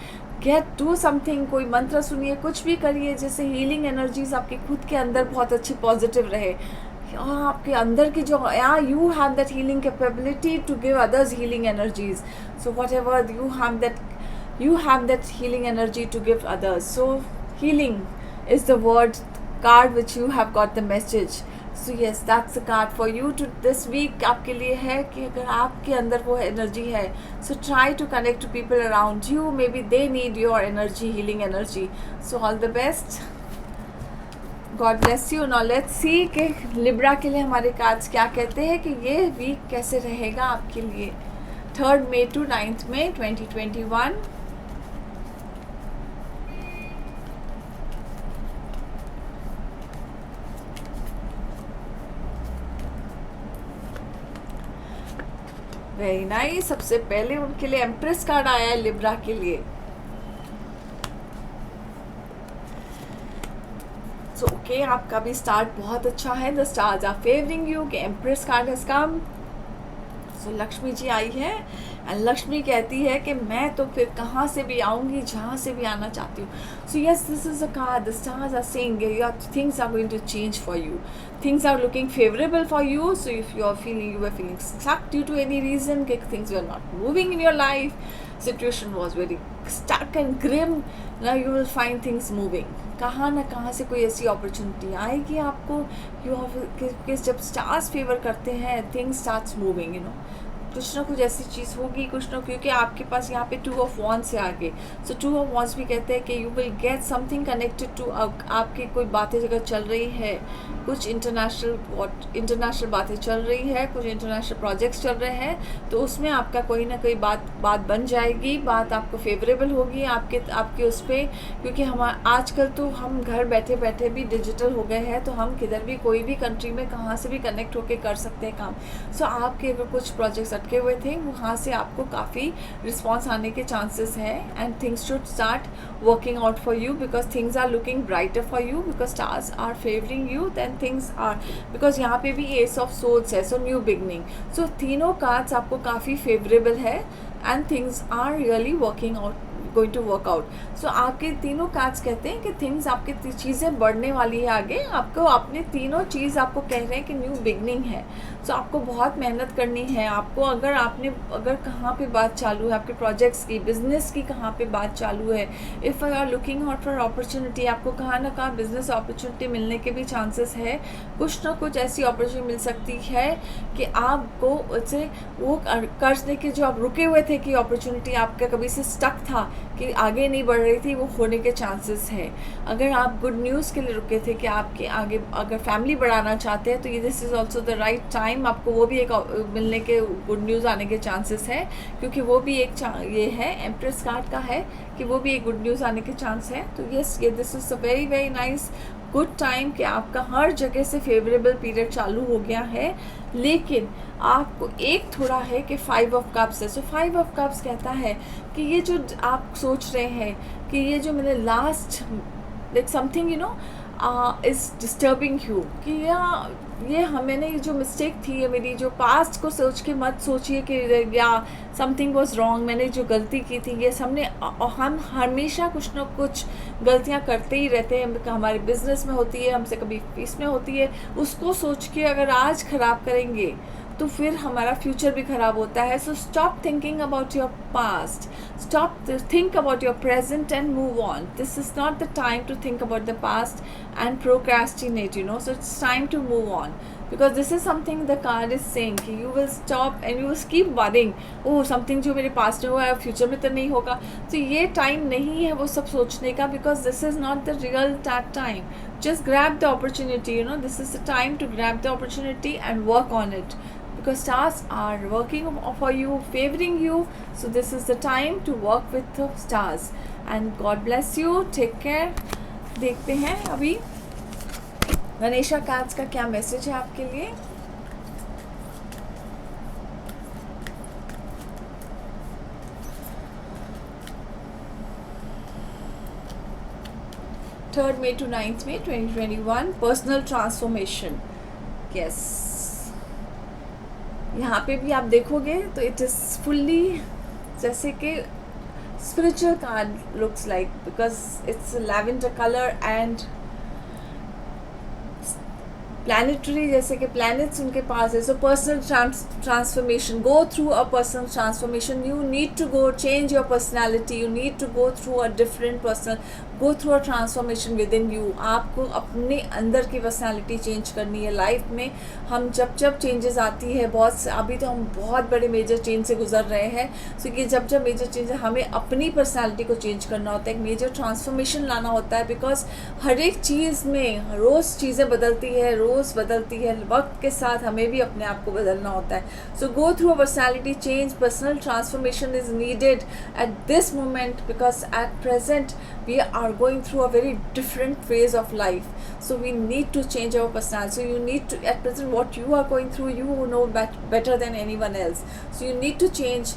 get do something, कोई मंत्र सुनिए, कुछ भी करिए जिससे हीलिंग एनर्जीज आपके खुद के अंदर बहुत अच्छी पॉजिटिव रहे। आपके अंदर की जो you have that healing capability to give others healing energies. So whatever you have that healing energy to give others. So healing is the word card which you have got the message. So yes, that's the card for you to this week. आपके लिए है कि अगर आपके अंदर वो एनर्जी है, so try to connect to people around you. Maybe they need your energy, healing energy. So all the best. God bless you. Now let's see कि लिब्रा के लिए हमारे कार्ड्स क्या कहते हैं कि ये वीक कैसे रहेगा आपके लिए 3rd May to 9th May 2021. Very nice. सबसे पहले उनके लिए एम्प्रेस कार्ड आया है लिब्रा के लिए। सो ओके, आपका भी स्टार्ट बहुत अच्छा है। The stars are favouring you कि empress card has come. So Lakshmi ji आई है एंड लक्ष्मी कहती है कि मैं तो फिर कहाँ से भी आऊँगी जहाँ से भी आना चाहती हूँ। So yes, this is a card, the stars are saying your things are going to change for you, things are looking favorable for you. So if you were feeling stuck due to any reason, things were not moving in your life, situation was very stuck and grim, now you will find things moving. कहाँ ना कहाँ से कोई ऐसी अपॉर्चुनिटी आएगी आपको। यू हैव जब स्टार्स फेवर करते हैं, things starts moving, you know, कुछ ना कुछ ऐसी चीज़ होगी, कुछ ना, क्योंकि आपके पास यहाँ पे 2 of Wands से आगे। सो 2 of Wands भी कहते हैं कि you will get something connected to, आपकी कोई बातें अगर चल रही है, कुछ इंटरनेशनल बातें चल रही है, कुछ इंटरनेशनल प्रोजेक्ट्स चल रहे हैं, तो उसमें आपका कोई ना कोई बात बन जाएगी, बात आपको फेवरेबल होगी आपके उस पर। क्योंकि आजकल तो हम घर बैठे बैठे भी डिजिटल हो गए हैं, तो हम किधर भी कोई भी कंट्री में कहाँ से भी कनेक्ट होके कर सकते हैं काम। सो आपके अगर कुछ प्रोजेक्ट्स अटके हुए थे, वहाँ से आपको काफ़ी रिस्पॉन्स आने के चांसेस हैं and things should start working out for you because things are looking brighter for you because stars are favouring you then things are, because यहाँ पे भी एस ऑफ सोर्ड्स है, सो न्यू बिगनिंग। सो तीनों कार्ड्स आपको काफ़ी फेवरेबल है and things are really working out, going to work out. सो आपके तीनों कार्ड्स कहते हैं कि थिंग्स आपकी चीज़ें बढ़ने वाली है आगे। आपको अपने तीनों चीज़ आपको कह रहे हैं कि न्यू बिगनिंग है। सो आपको बहुत मेहनत करनी है। आपको अगर कहाँ पे बात चालू है, आपके प्रोजेक्ट्स की, बिजनेस की कहाँ पे बात चालू है, if you are looking out for opportunity, आपको कहाँ ना कहाँ बिजनेस अपॉर्चुनिटी मिलने के भी चांसेस है। कुछ ना कुछ ऐसी अपॉर्चुनिटी मिल सकती है कि आपको उससे वो कर्ज के जो आप रुके हुए थे कि अपॉर्चुनिटी आपका कभी से स्टक था कि आगे नहीं बढ़ रही थी, वो होने के चांसेस है। अगर आप गुड न्यूज़ के लिए रुके थे कि आपके आगे अगर फैमिली बढ़ाना चाहते हैं, तो ये this is also the right time, आपको वो भी एक मिलने के गुड न्यूज़ आने के चांसेस है। क्योंकि वो भी एक ये है, एम्प्रेस कार्ड का है कि वो भी एक गुड न्यूज़ आने के चांस है। तो यस, ये this is a very very nice good time कि आपका हर जगह से फेवरेबल पीरियड चालू हो गया है। लेकिन आपको एक थोड़ा है कि 5 of Cups है। सो 5 of Cups कहता है कि ये जो आप सोच रहे हैं कि ये जो मैंने last like something you know is disturbing you, कि मैंने ये जो मिस्टेक थी, ये मेरी जो पास्ट को सोच के मत सोचिए कि या समथिंग वॉज रॉन्ग, मैंने जो गलती की थी, ये हम हमेशा कुछ ना कुछ गलतियां करते ही रहते हैं। हमारे बिजनेस में होती है, हमसे कभी इसमें होती है। उसको सोच के अगर आज ख़राब करेंगे तो फिर हमारा फ्यूचर भी ख़राब होता है। So stop thinking about your past, stop think about your present and move on. This is not the time to think about the past and procrastinate, you know. So it's time to move on because this is something the card is saying कि you will stop and you will keep worrying, oh something जो मेरे पास्ट में हुआ है फ्यूचर में तो नहीं होगा। तो ये टाइम नहीं है वो सब सोचने का, because this is not the real time. Just grab the opportunity, you know, this is the time to grab the opportunity and work on it, because stars are working for you, favoring you. So this is the time to work with the stars and God bless you, take care। देखते हैं अभी गणेशा कार्ड्स का क्या मैसेज है आपके लिए। 3rd May to 9th May 2021, personal transformation. Yes, यहाँ पे भी आप देखोगे तो इट इज़ फुल्ली जैसे कि spiritual card looks like, because it's a lavender color and planetary, जैसे कि प्लैनेट्स उनके पास है. So personal transformation, go through a personal transformation. You need to go change your personality, you need to go through a different personal, go through a transformation within you. आपको अपने अंदर की पर्सनैलिटी चेंज करनी है. लाइफ में हम जब जब चेंजेस आती है, बहुत अभी तो हम बहुत बड़े मेजर चेंज से गुजर रहे हैं. सो ये जब जब मेजर चेंज है, हमें अपनी पर्सनैलिटी को चेंज करना होता है, एक मेजर ट्रांसफॉर्मेशन लाना होता है. बिकॉज हर एक चीज़ में रोज़ चीज़ें बदलती है, रोज़ बदलती है. वक्त के साथ हमें भी अपने आप को बदलना होता है. So go through a personality change. Personal transformation is needed at this moment, because at present we are going through a very different phase of life. So we need to change our personality. So you need to, at present what you are going through, you know better than anyone else. So you need to change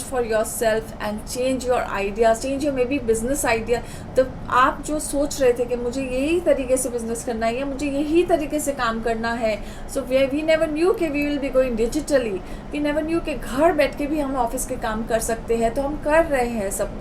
for yourself and change your ideas, change your maybe business idea. तो आप जो सोच रहे थे कि मुझे यही तरीके से बिजनेस करना है या मुझे यही तरीके से काम करना है, सो वी नेवर न्यू कि we will be going digitally. We never knew कि घर बैठ के भी हम ऑफिस के काम कर सकते हैं. तो हम कर रहे हैं, सब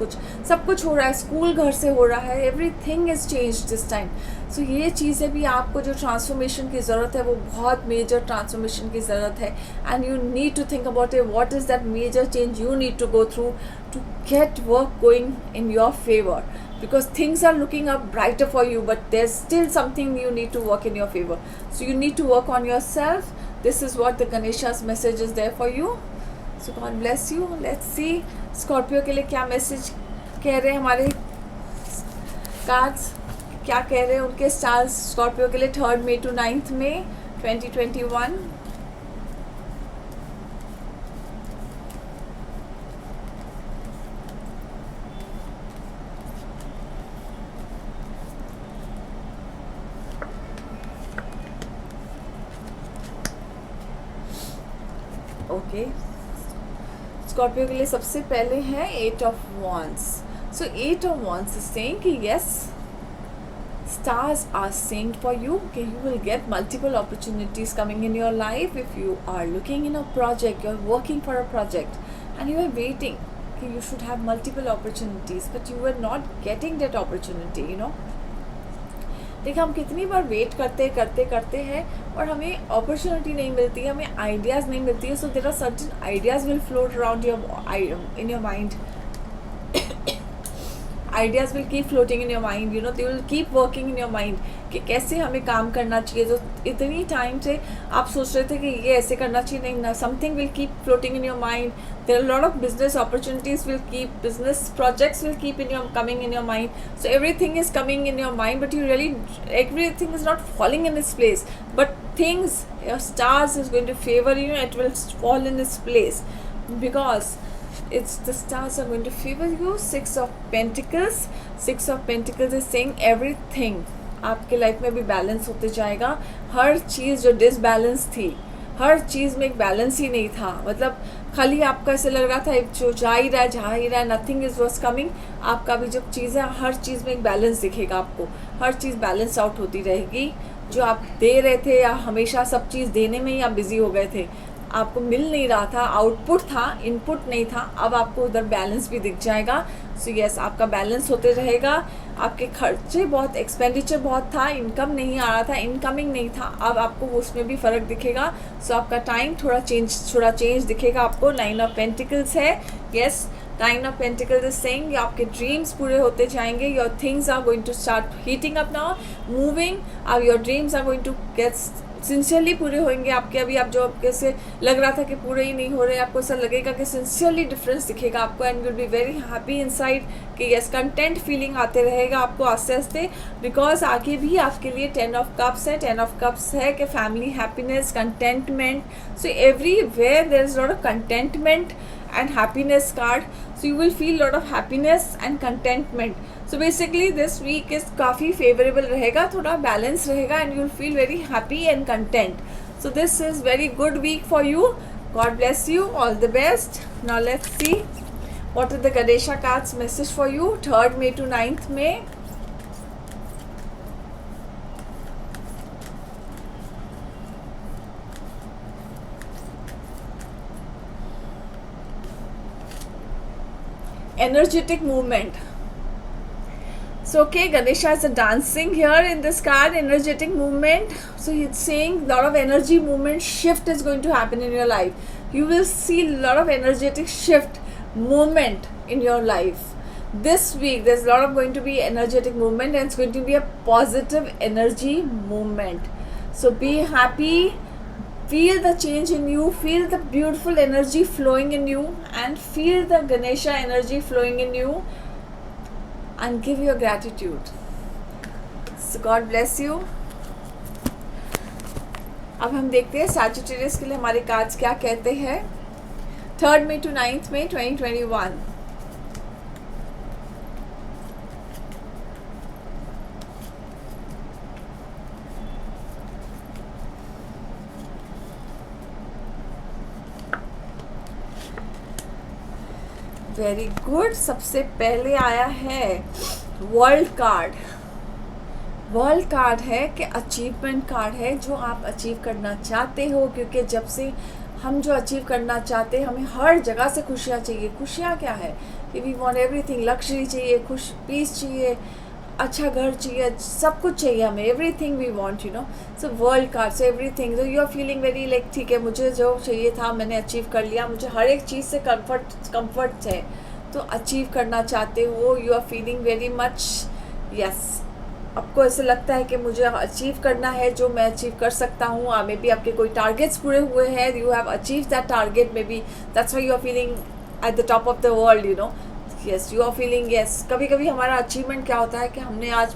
कुछ हो रहा है. स्कूल घर से हो रहा है. Everything is change this time. सो ये चीज़ें भी, आपको जो ट्रांसफॉर्मेशन की ज़रूरत है वो बहुत मेजर ट्रांसफॉर्मेशन की ज़रूरत है. And you need to think about it, what is that major change you need to go through to get work going in your favor, because things are looking up brighter for you, but there's still something you need to work in your favor. So you need to work on yourself. This is what the Ganesha's message is there for you. So God bless you. Let's see Scorpio के लिए क्या मैसेज कह रहे हैं हमारे कार्ड्स, क्या कह रहे हैं उनके स्टार्स स्कॉर्पियो के लिए 3rd May to 9th May 2021. Okay, Scorpio के लिए सबसे पहले है 8 of Wands. So 8 of Wands is saying कि yes, stars are saying for you कि you will get multiple opportunities coming in your life. If you are looking in a project, you're working for a project and you are waiting कि you should have multiple opportunities, but you are not getting that opportunity, you know. देखिए, हम कितनी बार वेट करते हैं और हमें अपॉर्चुनिटी नहीं मिलती है, हमें आइडियाज़ नहीं मिलती है. So there are certain ideas will float around in your mind. ideas will keep floating in your mind, you know, they will keep working in your mind कि कैसे हमें काम करना चाहिए. जो इतनी टाइम से आप सोच रहे थे कि ये ऐसे करना चाहिए, नहीं ना, something will keep floating in your mind. There are a lot of business opportunities business projects will keep coming in your mind. So everything is coming in your mind, but everything is not falling in its place. But your stars is going to favor you, it will fall in its place because the stars are going to favor you. 6 of Pentacles is saying everything आपके लाइफ में भी बैलेंस होते जाएगा. हर चीज़ जो डिसबैलेंस थी, हर चीज़ में एक बैलेंस ही नहीं था. मतलब खाली आपका ऐसे लग रहा था जो जा ही रहा है, नथिंग इज वॉज कमिंग. आपका भी जो चीज़ है, हर चीज़ में एक बैलेंस दिखेगा आपको. हर चीज़ बैलेंस आउट होती रहेगी. जो आप दे रहे थे या हमेशा सब चीज़ देने में ही आप बिजी हो गए थे, आपको मिल नहीं रहा था, आउटपुट था, इनपुट नहीं था. अब आपको उधर बैलेंस भी दिख जाएगा. सो यस, आपका बैलेंस होते रहेगा. आपके खर्चे बहुत, एक्सपेंडिचर बहुत था, इनकम नहीं आ रहा था, इनकमिंग नहीं था. अब आपको उसमें भी फ़र्क दिखेगा. सो आपका टाइम थोड़ा चेंज दिखेगा आपको. 9 of Pentacles है. Yes, 9 of Pentacles is saying आपके ड्रीम्स पूरे होते जाएंगे. Your things are going to start heating up now, moving. अब your dreams are going to get sincerely पूरे होंगे आपके. अभी आप जो कैसे लग रहा था कि पूरे ही नहीं हो रहे, आपको ऐसा लगेगा कि सिंसियरली डिफरेंस दिखेगा आपको. And will be very happy inside कि यस, कंटेंट फीलिंग आते रहेगा आपको आस्ते आस्ते. बिकॉज आगे भी आपके लिए 10 of Cups है. 10 of Cups है कि family happiness, contentment. So everywhere there is lot of contentment and happiness card. So you will feel lot of happiness and contentment. So basically this week is काफ़ी favorable रहेगा, थोड़ा balance रहेगा and you will feel very happy and content. So this is very good week for you. God bless you. All the best. Now let's see what are the Ganesha cards message for you 3rd May to 9th May. energetic movement. So okay, Ganesha is dancing here in this card, energetic movement. So it's saying a lot of energy movement shift is going to happen in your life. You will see a lot of energetic shift movement in your life. This week there's a lot of going to be energetic movement, and it's going to be a positive energy movement. So be happy, feel the change in you, feel the beautiful energy flowing in you, and feel the Ganesha energy flowing in you, and give your gratitude. So God bless you. अब हम देखते हैं सैजिटेरियस के लिए हमारे कार्ड्स क्या कहते हैं 3rd May to 9th May 2021. Very good. सबसे पहले आया है वर्ल्ड कार्ड. वर्ल्ड कार्ड है कि अचीवमेंट कार्ड है, जो आप अचीव करना चाहते हो, क्योंकि जब से हम जो अचीव करना चाहते हैं हमें हर जगह से खुशियाँ चाहिए. खुशियाँ क्या है कि वी वांट एवरीथिंग. लग्जरी चाहिए, खुश पीस चाहिए, अच्छा घर चाहिए, सब कुछ चाहिए हमें. Everything we want, you know. So world card, so everything. So you are feeling very like ठीक है, मुझे जो चाहिए था मैंने अचीव कर लिया, मुझे हर एक चीज़ से कंफर्ट है, तो अचीव करना चाहते हो. You are feeling very much yes. आपको ऐसे लगता है कि मुझे अचीव करना है, जो मैं अचीव कर सकता हूँ. मे बी आपके कोई टारगेट्स पूरे हुए हैं, you have achieve that target, may be that's why you are feeling at the top of the world, you know. Yes, you are feeling yes. कभी कभी हमारा अचीवमेंट क्या होता है कि हमने आज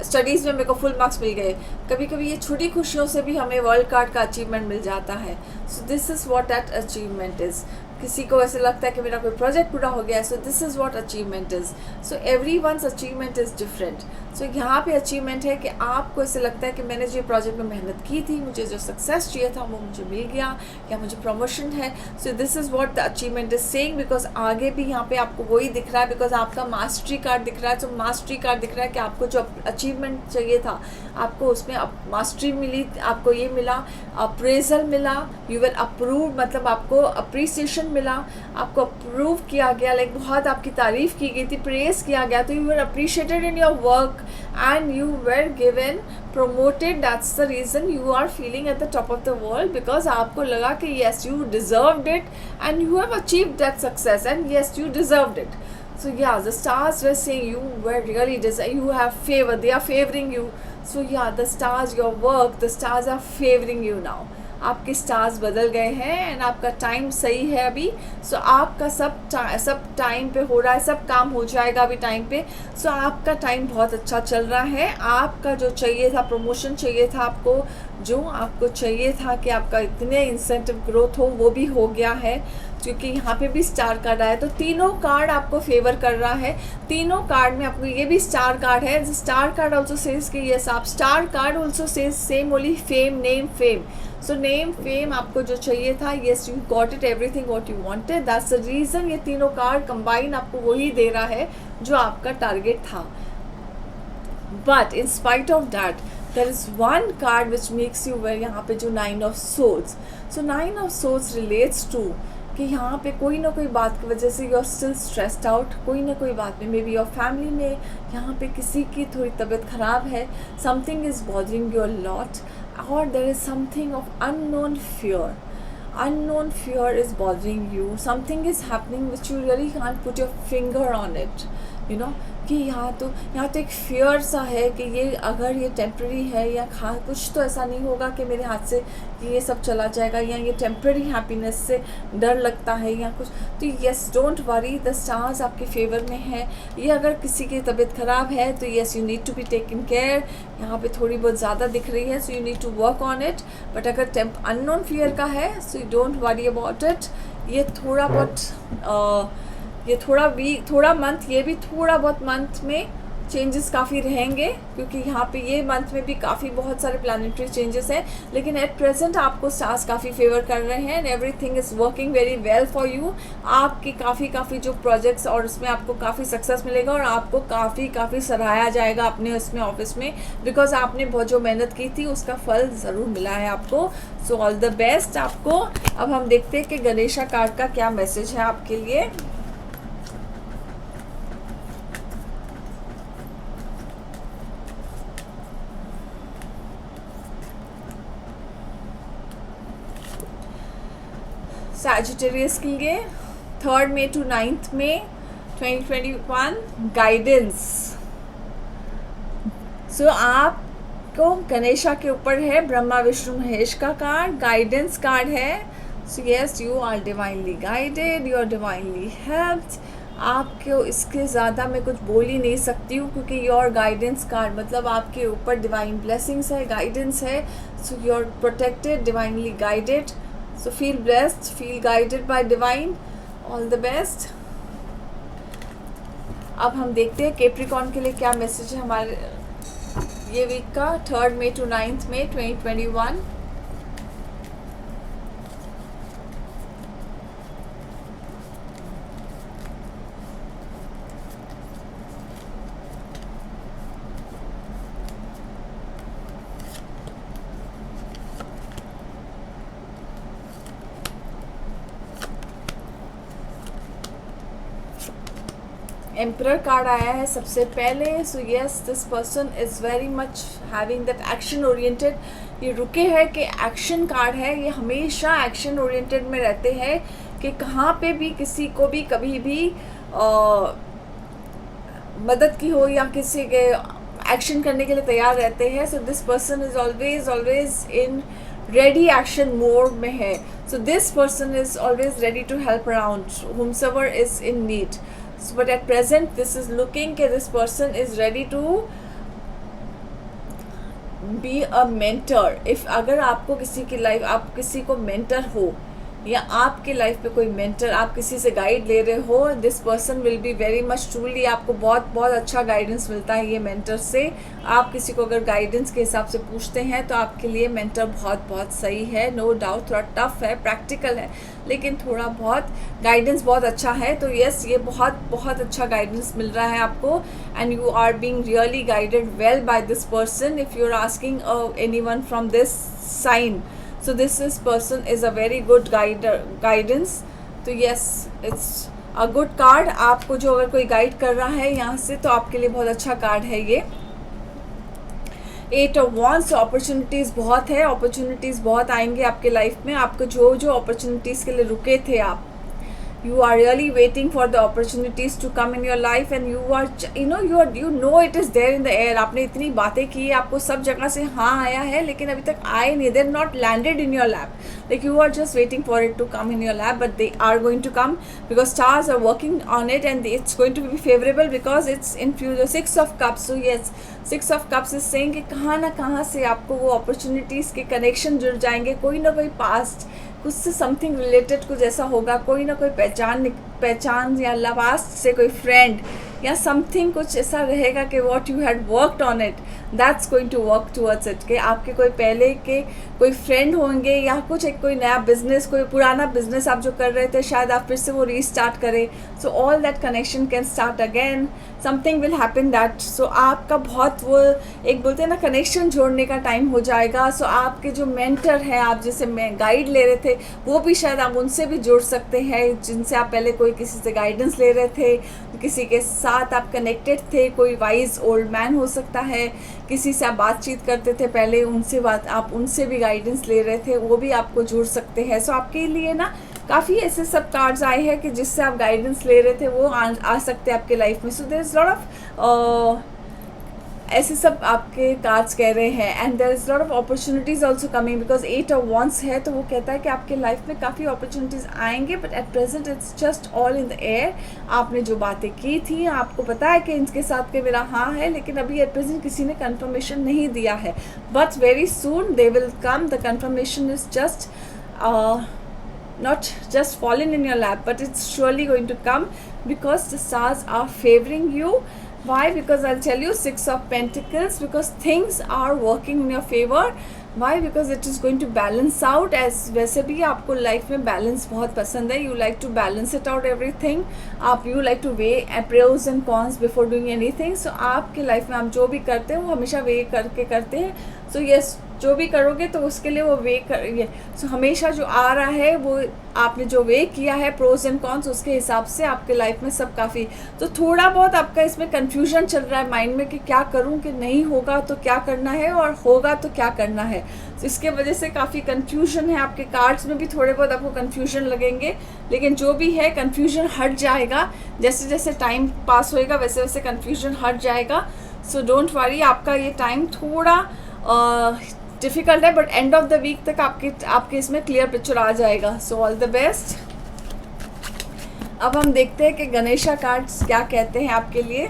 स्टडीज़ में मेरे को फुल मार्क्स मिल गए. कभी कभी ये छोटी खुशियों से भी हमें वर्ल्ड कार्ड का अचीवमेंट मिल जाता है. So this is what that achievement is. किसी को ऐसे लगता है कि मेरा कोई प्रोजेक्ट पूरा हो गया है. So this is what achievement is. So every once achievement is different. So यहाँ पे अचीवमेंट है कि आपको ऐसे लगता है कि मैंने जो प्रोजेक्ट में मेहनत की थी, मुझे जो सक्सेस चाहिए था वो मुझे मिल गया, या मुझे प्रमोशन है. So this is what the achievement is saying. Because आगे भी यहाँ पे आपको वही दिख रहा है, बिकॉज आपका मास्टरी कार्ड दिख रहा है. तो मास्टरी कार्ड दिख रहा है कि आपको जो अचीवमेंट चाहिए था आपको उसमें मास्टरी मिली, आपको ये मिला, अप्रेजल मिला, यू विल अप्रूव, मतलब आपको अप्रिसिएशन मिला, आपको अप्रूव किया गया, लाइक बहुत आपकी तारीफ़ की गई थी, प्रेज किया गया. तो you were appreciated in your work and you were given promoted. That's the reason you are feeling at the top of the world, because आपको लगा कि yes you deserved it and you have achieved that success and yes you deserved it. So yeah, the stars were saying you were really you have favor, they are favoring you. So yeah, the stars, your work, the stars are favoring you now. आपके स्टार्स बदल गए हैं एंड आपका टाइम सही है अभी. सो आपका सब टाइम पे हो रहा है, सब काम हो जाएगा अभी टाइम पे. सो आपका टाइम बहुत अच्छा चल रहा है. आपका जो चाहिए था, प्रमोशन चाहिए था आपको, जो आपको चाहिए था कि आपका इतने इंसेंटिव ग्रोथ हो, वो भी हो गया है, क्योंकि यहाँ पे भी स्टार कार्ड आया. तो तीनों कार्ड आपको फेवर कर रहा है. तीनों कार्ड में आपको ये भी स्टार कार्ड है. स्टार कार्ड ऑल्सो सेज कि यस आप star card also says same only fame, name, fame. So name, fame आपको जो चाहिए था, yes you got it, everything what you wanted. That's the reason ये तीनों कार्ड कंबाइन आपको वही दे रहा है जो आपका टारगेट था. But in spite of that there is one card which makes you very, यहाँ पे जो 9 of swords. So 9 of swords relates to कि यहाँ पे कोई ना कोई बात की वजह से you are still stressed out. कोई ना कोई बात में, मे बी योर फैमिली में यहाँ पे किसी की थोड़ी तबीयत ख़राब है, something is bothering your lot, or there is something of unknown fear is bothering you. Something is happening which you really can't put your finger on it, you know, कि यहाँ तो एक फियर सा है कि ये अगर ये टेम्प्रेरी है या कुछ तो ऐसा नहीं होगा कि मेरे हाथ से ये सब चला जाएगा, या ये टेम्प्रेरी हैप्पीनेस से डर लगता है या कुछ. तो yes don't worry, the stars आपके फेवर में है. ये अगर किसी की तबीयत ख़राब है तो yes you need to be taken care. यहाँ पे थोड़ी बहुत ज़्यादा दिख रही है, so you need to work on it. But अगर अननोन फियर का है, so you don't worry about it. ये थोड़ा बहुत ये थोड़ा मंथ, ये भी थोड़ा बहुत मंथ में चेंजेस काफ़ी रहेंगे, क्योंकि यहाँ पे ये मंथ में भी काफ़ी बहुत सारे प्लानिटरी चेंजेस हैं. लेकिन एट प्रेजेंट आपको स्टार्स काफ़ी फेवर कर रहे हैं and everything is working very well for you. आपकी काफ़ी जो प्रोजेक्ट्स और उसमें आपको काफ़ी सक्सेस मिलेगा और आपको काफ़ी सराहाया जाएगा अपने उसमें ऑफिस में, बिकॉज आपने बहुत जो मेहनत की थी उसका फल ज़रूर मिला है आपको. सो ऑल द बेस्ट आपको. अब हम देखते हैं कि गणेशा कार्ड का क्या मैसेज है आपके लिए. सैजिटेरियस के लिए 3 मई to 9 मई 2021 गाइडेंस। सो आपको गणेशा के ऊपर है ब्रह्मा विष्णु महेश का कार्ड, गाइडेंस कार्ड है। So yes, you are divinely guided, you are divinely helped. आपको इसके ज़्यादा मैं कुछ बोल ही नहीं सकती हूँ, क्योंकि योर गाइडेंस कार्ड मतलब आपके ऊपर डिवाइन ब्लेसिंग्स है, गाइडेंस है। So you are protected, divinely guided. So feel blessed, feel guided by divine. All the best. अब हम देखते हैं कैप्रिकॉर्न के लिए क्या मैसेज है हमारे ये वीक का, 3 मई to 9 मई 2021। एम्परर कार्ड आया है सबसे पहले। सो yes, this person is very much having that action oriented. ये रुके हैं कि एक्शन कार्ड है, ये हमेशा एक्शन ओरिएंटेड में रहते हैं कि कहाँ पे भी किसी को भी कभी भी मदद की हो या किसी के एक्शन करने के लिए तैयार रहते हैं। So this person is always always in ready action mode में है। So this person is always ready to help around whomsoever is in need. So, but at present this is looking that this person is ready to be a mentor. if अगर आपको किसी की लाइफ, आप किसी को मेंटर हो या आपके लाइफ पे कोई मेंटर, आप किसी से गाइड ले रहे हो, this person will be very much truly, आपको बहुत बहुत अच्छा गाइडेंस मिलता है ये मेंटर से। आप किसी को अगर गाइडेंस के हिसाब से पूछते हैं तो आपके लिए मेंटर बहुत बहुत सही है, नो डाउट। थोड़ा टफ है, प्रैक्टिकल है, लेकिन थोड़ा बहुत गाइडेंस बहुत अच्छा है। तो यस, ये बहुत बहुत अच्छा गाइडेंस मिल रहा है आपको, and you are being really guided well by this person if you are asking anyone from this sign. So this person is a very good guidance. तो yes, it's a good card। आपको जो अगर कोई गाइड कर रहा है यहाँ से तो आपके लिए बहुत अच्छा कार्ड है ये। 8 of Wands, अपॉर्चुनिटीज़ बहुत है, अपॉर्चुनिटीज़ बहुत आएंगे आपके लाइफ में। आपको जो जो अपॉर्चुनिटीज़ के लिए रुके थे आप, you are really waiting for the opportunities to come in your life, and you are you know it is there in the air। आपने इतनी बातें की, आपको सब जगह से हाँ आया है, लेकिन अभी तक आए नहीं, they're not landed in your lap, like you are just waiting for it to come in your lap, but they are going to come because stars are working on it and it's going to be favorable because it's in future। 6 of Cups। So yes, 6 of Cups is saying कि कहाँ ना कहाँ से आपको वो अपॉर्चुनिटीज़ के कनेक्शन जुड़ जाएंगे, कोई ना कोई पास्ट कुछ से समथिंग रिलेटेड कुछ ऐसा होगा, कोई ना कोई पहचान या लास्ट से कोई फ्रेंड या समथिंग कुछ ऐसा रहेगा कि what you had worked on it that's going to work towards it. कि आपके कोई पहले के कोई फ्रेंड होंगे या कुछ एक कोई नया बिजनेस, कोई पुराना बिजनेस आप जो कर रहे थे शायद आप फिर से वो रीस्टार्ट करें। So all that connection can start again, something will happen that. So आपका बहुत वो एक बोलते हैं ना कनेक्शन जोड़ने का टाइम हो जाएगा। सो आपके जो मेंटर हैं, आप जैसे गाइड ले रहे थे, वो भी शायद आप उनसे भी जुड़ सकते हैं जिनसे आप पहले कोई किसी से गाइडेंस ले रहे थे, किसी के साथ आप कनेक्टेड थे, कोई वाइज ओल्ड मैन हो सकता है, किसी से आप बातचीत करते थे पहले, उनसे आप उनसे भी गाइडेंस ले रहे थे, वो भी आपको जुड़ सकते हैं। सो आपके लिए ना काफ़ी ऐसे सब कार्ड्स आए हैं कि जिससे आप गाइडेंस ले रहे थे वो आ सकते हैं आपके लाइफ में। So there is lot of ऐसे सब आपके कार्ड्स कह रहे हैं, and there is lot of opportunities also coming because 8 of Wands है, तो वो कहता है कि आपके लाइफ में काफ़ी अपॉर्चुनिटीज़ आएंगे, but at present it's just all in the air. आपने जो बातें की थी, आपको पता है कि इनके साथ के मेरा हाँ है, लेकिन अभी एट प्रेजेंट किसी ने कन्फर्मेशन नहीं दिया है, but very soon they will come. The confirmation is just not just fallen in your lap, but it's surely going to come because the stars are favoring you. Why? Because I'll tell you, 6 of Pentacles, because things are working in your favor. Why? Because it is going to balance out। as वैसे भी आपको लाइफ में बैलेंस बहुत पसंद है, you like to balance it out everything। आप you like to weigh pros and cons before doing anything। so आपके लाइफ में आप जो भी करते हैं वो हमेशा weigh करके करते हैं। so yes, जो भी करोगे तो उसके लिए वो वे करिए। सो हमेशा जो आ रहा है वो आपने जो वे किया है प्रोज एंड कॉन्स, उसके हिसाब से आपके लाइफ में सब काफ़ी। तो थोड़ा बहुत आपका इसमें कन्फ्यूजन चल रहा है माइंड में कि क्या करूं, कि नहीं होगा तो क्या करना है और होगा तो क्या करना है। है, तो इसके वजह से काफ़ी कन्फ्यूजन है। आपके कार्ड्स में भी थोड़े बहुत आपको कन्फ्यूजन लगेंगे, लेकिन जो भी है कन्फ्यूजन हट जाएगा। जैसे जैसे टाइम पास होएगा वैसे वैसे कन्फ्यूजन हट जाएगा। सो डोंट वरी, आपका ये टाइम थोड़ा डिफ़िकल्ट है, but end of the week तक आपके इसमें क्लियर पिक्चर आ जाएगा। So all the best. अब हम देखते हैं कि गणेशा कार्ड्स क्या कहते हैं आपके लिए।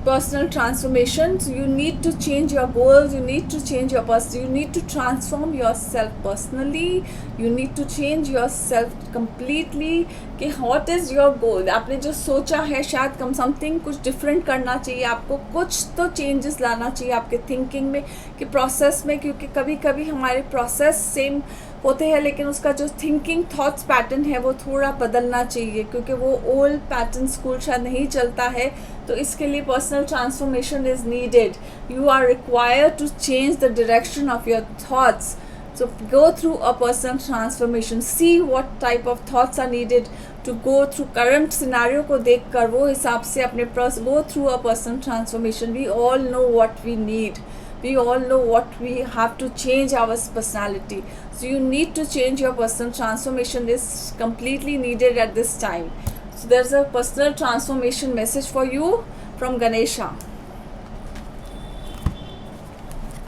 Personal transformations, you need to change your goals, you need to change your person, you need to transform yourself personally, you need to change yourself completely कि what is your goal। आपने जो सोचा है शायद कम समथिंग कुछ डिफरेंट करना चाहिए, आपको कुछ तो चेंजेस लाना चाहिए आपके थिंकिंग में कि प्रोसेस में, क्योंकि कभी कभी हमारे प्रोसेस सेम होते हैं लेकिन उसका जो थिंकिंग थॉट्स पैटर्न है वो थोड़ा बदलना चाहिए, क्योंकि वो ओल्ड पैटर्न स्कूल शायद नहीं चलता है। तो इसके लिए personal transformation is needed. You are required to change the direction of your thoughts. So go through a personal transformation, see what type of thoughts are needed to go through current scenario को देख कर वो हिसाब से अपने go through a personal transformation। We all know what we need, we all know what we have to change our personality, so you need to change your personal transformation is completely needed at this time। So there's a personal transformation message for you from Ganesha।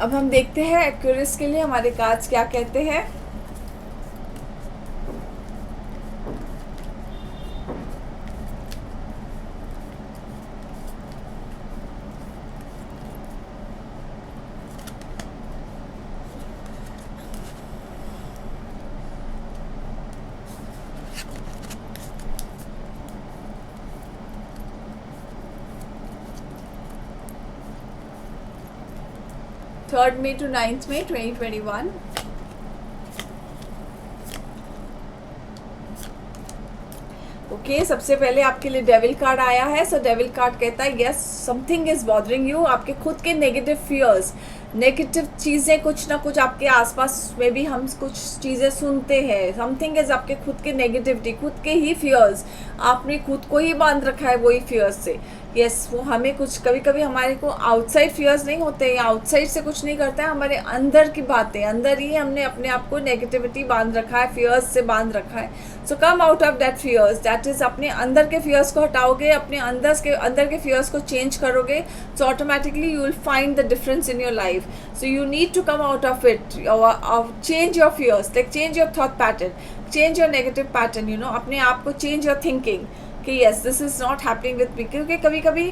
अब हम देखते हैं एक्वेरियस के लिए हमारे कार्ड्स क्या कहते हैं। Third May to 9th May 2021। Okay, सबसे पहले आपके लिए डेविल कार्ड आया है। सो डेविल कार्ड कहता है yes, something is bothering you. आपके खुद के नेगेटिव फियर्स, नेगेटिव चीज़ें कुछ ना कुछ आपके आसपास में भी हम कुछ चीज़ें सुनते हैं। समथिंग इज आपके खुद के नेगेटिविटी, खुद के ही फियर्स, आपने खुद को ही बांध रखा है वही फियर्स से। यस, वो हमें कुछ कभी कभी हमारे को आउटसाइड फियर्स नहीं होते, आउटसाइड से कुछ नहीं करता है, हमारे अंदर की बातें, अंदर ही हमने अपने आप को नेगेटिविटी बांध रखा है, फियर्स से बांध रखा है। So come out of that fears, that is अपने अंदर के फियर्स को हटाओगे, अपने अंदर के फियर्स को चेंज करोगे, so automatically you will find the difference in your life. So you need to come out of it, change your fears, like change your thought pattern, change your negative pattern, you know, अपने आप को चेंज योर थिंकिंग कि yes this is not happening with me. क्योंकि कभी कभी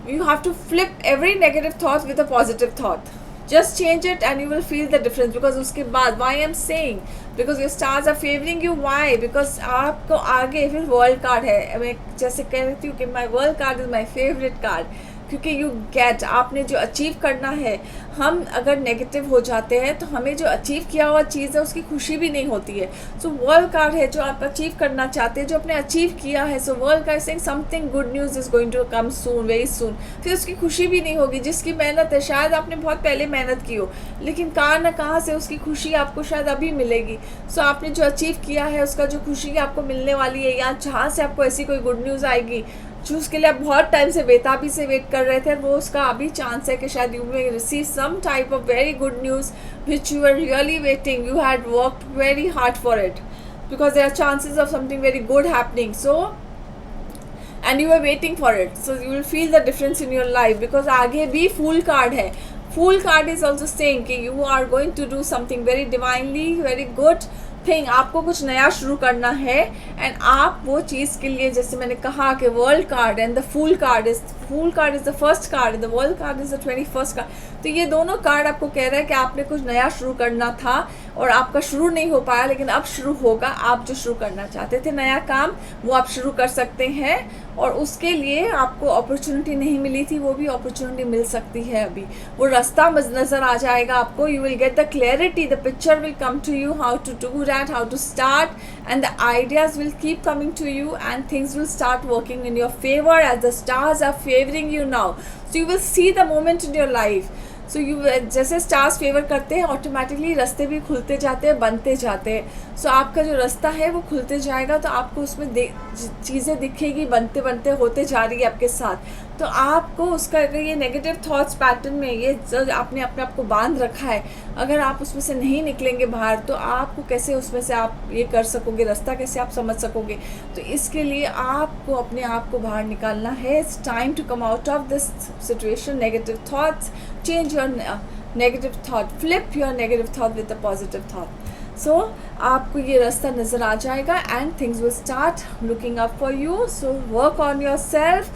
you have to flip every negative thought with a positive thought, just change it and you will feel the difference। because उसके बाद why I'm saying, because your stars are favoring you, why, because आपको आगे फिर वर्ल्ड कार्ड है। मैं जैसे कह रही हूँ कि my world card is my favorite card, क्योंकि यू गेट, आपने जो अचीव करना है, हम अगर नेगेटिव हो जाते हैं तो हमें जो अचीव किया हुआ चीज़ है उसकी खुशी भी नहीं होती है। सो वर्ल्ड कार्ड है जो आप अचीव करना चाहते हैं, जो आपने अचीव किया है। So world card saying something good news is going to come soon, very soon. फिर उसकी खुशी भी नहीं होगी, जिसकी मेहनत है, शायद आपने बहुत पहले मेहनत की हो, लेकिन कहाँ ना कहाँ से उसकी खुशी आपको शायद अभी मिलेगी। सो आपने जो अचीव किया है उसका जो खुशी आपको मिलने वाली है, या जहाँ से आपको ऐसी कोई गुड न्यूज़ आएगी जो उसके लिए आप बहुत टाइम से बेताबी से वेट कर रहे थे, वो उसका अभी चांस है कि शायद you may receive some type of very good news which you are really waiting, you had worked very hard for it, because there are chances of something very good happening. So and you are waiting for it, so you will feel the difference in your life. Because आगे भी फूल कार्ड है, fool card is also saying कि you are going to do something very divinely very good thing. आपको कुछ नया शुरू करना है एंड आप वो चीज़ के लिए, जैसे मैंने कहा कि world card and the fool card is the first card, the world card is the 21st card. तो ये दोनों कार्ड आपको कह रहा है कि आपने कुछ नया शुरू करना था और आपका शुरू नहीं हो पाया, लेकिन अब शुरू होगा। आप जो शुरू करना चाहते थे नया काम, वो आप शुरू कर सकते हैं, और उसके लिए आपको अपॉर्चुनिटी नहीं मिली थी, वो भी अपॉर्चुनिटी मिल सकती है। अभी वो रास्ता नज़र आ जाएगा आपको, you will get the clarity, the picture will come to you, how to do that, how to start, and the ideas will keep coming to you and things will start working in your favor as the stars are favoring you now. So you will see the moment in your life. So you जैसे स्टार्स फेवर करते हैं ऑटोमेटिकली रास्ते भी खुलते जाते हैं, बनते जाते हैं। सो आपका जो रास्ता है वो खुलते जाएगा, तो आपको उसमें चीज़ें दिखेगी, बनते बनते होते जा रही है आपके साथ। तो आपको उसका अगर ये नेगेटिव थॉट्स पैटर्न में ये जो आपने अपने आप को बांध रखा है, अगर आप उसमें से नहीं निकलेंगे बाहर, तो आपको कैसे उसमें से आप ये कर सकोगे, रास्ता कैसे आप समझ सकोगे। तो इसके लिए आपको अपने आप को बाहर निकालना है। It's time to come out of this situation, negative thoughts, change your negative thought, flip your negative thought with a positive thought. So आपको ये रास्ता नज़र आ जाएगा and things will start looking up for you. So work on your self,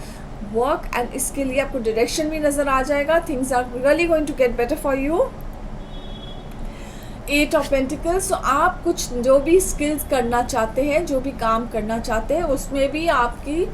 work, and इसके लिए आपको डायरेक्शन भी नज़र आ जाएगा। Things are really going to get better for you. 8 of pentacles, तो आप कुछ जो भी स्किल्स करना चाहते हैं, जो भी काम करना चाहते हैं, उसमें भी आपकी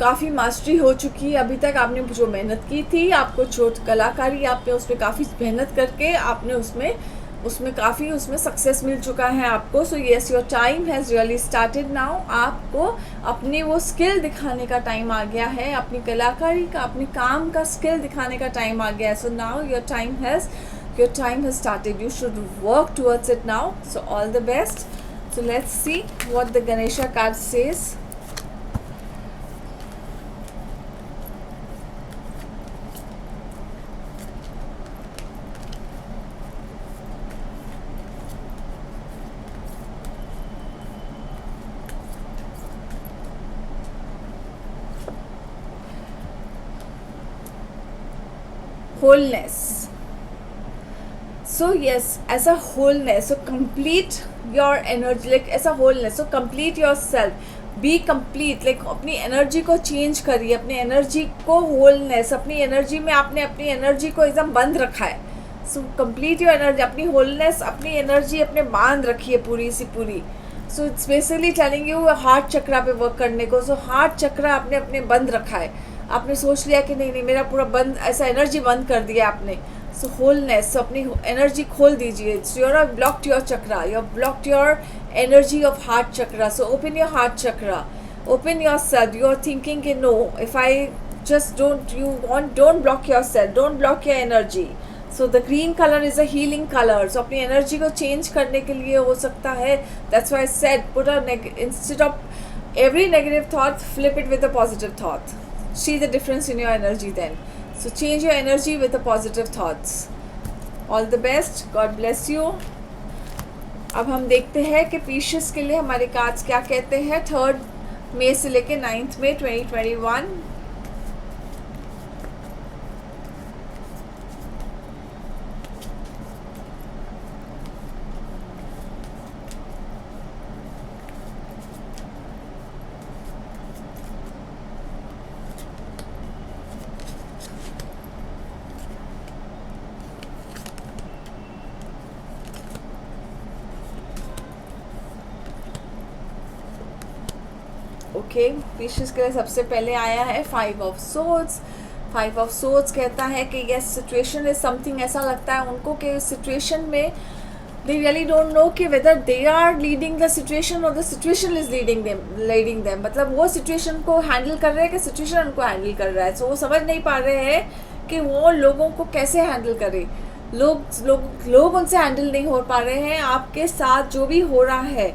काफ़ी मास्टरी हो चुकी है। अभी तक आपने जो मेहनत की थी, आपको छोट कलाकारी आपने उसमें काफ़ी मेहनत करके आपने उसमें काफ़ी उसमें सक्सेस मिल चुका है आपको। So yes, your time has really started now. आपको अपनी वो स्किल दिखाने का टाइम आ गया है, अपनी कलाकारी का, अपने काम का स्किल दिखाने का टाइम आ गया है। So now your time has started. You should work towards it now. So all the best. So let's see what the Ganesha card says. Wholeness. So yes, as a wholeness, so complete your energy, like as a wholeness, so complete yourself, be complete, like अपनी एनर्जी को चेंज करिए, अपनी एनर्जी को होलनेस, अपनी एनर्जी में आपने अपनी एनर्जी को एकदम बंद रखा है। सो कंप्लीट योर एनर्जी, अपनी होलनेस, अपनी एनर्जी अपने बांध रखी है पूरी सी पूरी। So it's basically telling you heart chakra पे वर्क करने को। सो हार्ट चक्रा आपने अपने बंद रखा है, आपने सोच लिया कि नहीं मेरा पूरा बंद, ऐसा एनर्जी बंद कर दिया आपने। सो होलनेस, so अपनी एनर्जी खोल दीजिए। So you are blocked your chakra, you are blocked your energy of heart chakra. So open your heart chakra, open your self. You are thinking कि no, if I just don't block yourself, don't block your energy. So the green color is a healing color. So अपनी एनर्जी को चेंज करने के लिए हो सकता है, that's why I said put instead of every negative thought, flip it with a positive thought. See the difference in your energy then. So change your energy with the positive thoughts. All the best. God bless you. अब हम देखते हैं कि पीशियस के लिए हमारे कार्ड्स क्या कहते हैं 3 मई से लेके 9 मई 2021। ओके, पीशियस के लिए सबसे पहले आया है 5 ऑफ सोर्ड्स। 5 ऑफ सोर्ड्स कहता है कि यस, सिचुएशन इज समथिंग, ऐसा लगता है उनको कि सिचुएशन में दे रियली डोंट नो कि whether they are leading the situation और the situation is leading them. मतलब वो सिचुएशन को हैंडल कर रहे हैं कि सिचुएशन उनको हैंडल कर रहा है। सो वो समझ नहीं पा रहे हैं कि वो लोगों को कैसे हैंडल करे। लोग उनसे हैंडल नहीं हो पा रहे हैं। आपके साथ जो भी हो रहा है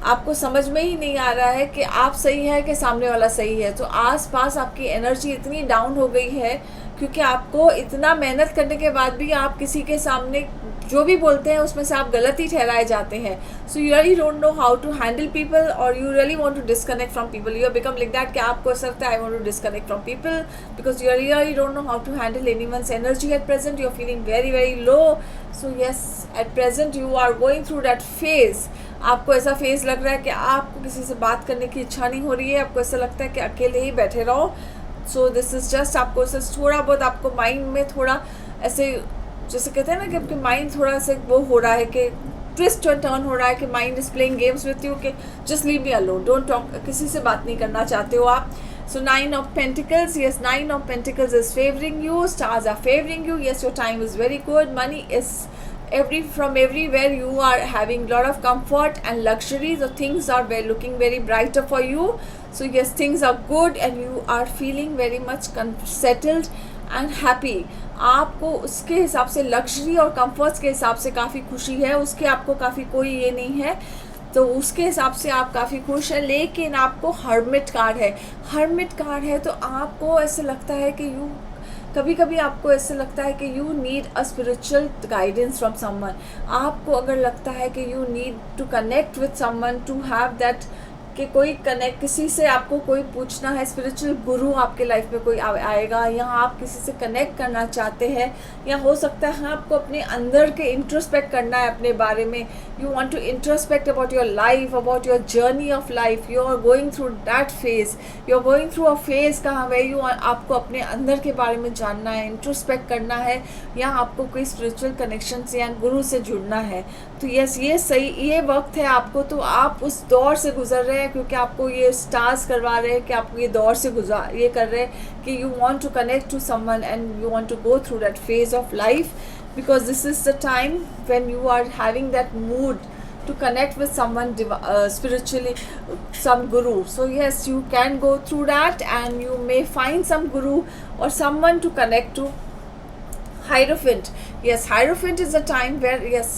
आपको समझ में ही नहीं आ रहा है कि आप सही है कि सामने वाला सही है। तो आसपास आपकी एनर्जी इतनी डाउन हो गई है क्योंकि आपको इतना मेहनत करने के बाद भी आप किसी के सामने जो भी बोलते हैं उसमें से आप गलत ही ठहराए जाते हैं। So you really don't know how to handle people और you really want to disconnect from people. You become like that कि आपको ऐसा लगता है I want to disconnect from people because you really don't know how to handle anyone's energy at present. You are feeling very very low. So yes, at present you are going through that phase. आपको ऐसा फेज लग रहा है कि आपको किसी से बात करने की इच्छा नहीं हो रही है। आपको ऐसा लगता है कि अकेले ही बैठे रहो। सो दिस इज़ जस्ट आपको थोड़ा बहुत आपको माइंड में थोड़ा ऐसे जैसे कहते हैं ना कि आपके माइंड थोड़ा सा वो हो रहा है कि ट्विस्ट और टर्न हो रहा है कि mind is playing games with you कि just leave me alone, don't talk, किसी से बात नहीं करना चाहते हो आप। So 9 of Pentacles, yes, 9 of Pentacles is favoring you, stars are favoring you, yes, your time is very good, money is from everywhere, you are having a lot of comfort and luxury, so things are looking very brighter for you. So yes, things are good and you are feeling very much settled and happy. आपको उसके हिसाब से लग्जरी और कंफर्ट्स के हिसाब से काफ़ी खुशी है, उसके आपको काफ़ी कोई ये नहीं है, तो उसके हिसाब से आप काफ़ी खुश हैं. लेकिन आपको हर्मिट कार्ड है, हर्मिट कार्ड है तो आपको ऐसे लगता है कि यू कभी कभी आपको ऐसे लगता है कि you need a spiritual guidance from someone. आपको अगर लगता है कि you need to connect with someone, to have that, कि कोई कनेक्ट, किसी से आपको कोई पूछना है, स्पिरिचुअल गुरु आपके लाइफ में कोई आएगा, या आप किसी से कनेक्ट करना चाहते हैं, या हो सकता है आपको अपने अंदर के इंट्रोस्पेक्ट करना है अपने बारे में. You want to introspect about your life, about your journey of life. You are going through that phase, you are going through a phase कहाँ वे यू आपको अपने अंदर के बारे में जानना है, इंट्रोस्पेक्ट करना है, या आपको कोई स्पिरिचुअल कनेक्शन से या गुरु से जुड़ना है. तो यस, ये सही, ये वक्त है आपको. तो आप उस दौर से गुजर रहे हैं क्योंकि आपको ये स्टार्स करवा रहे हैं कि आपको ये दौर से ये कर रहे हैं कि you want to connect to someone and you want to go through that phase of life, because this is the time when you are having that mood to connect with someone spiritually, some guru. So yes, you can go through that and you may find some guru or someone to connect to. Hierophant, yes, Hierophant is a time where yes,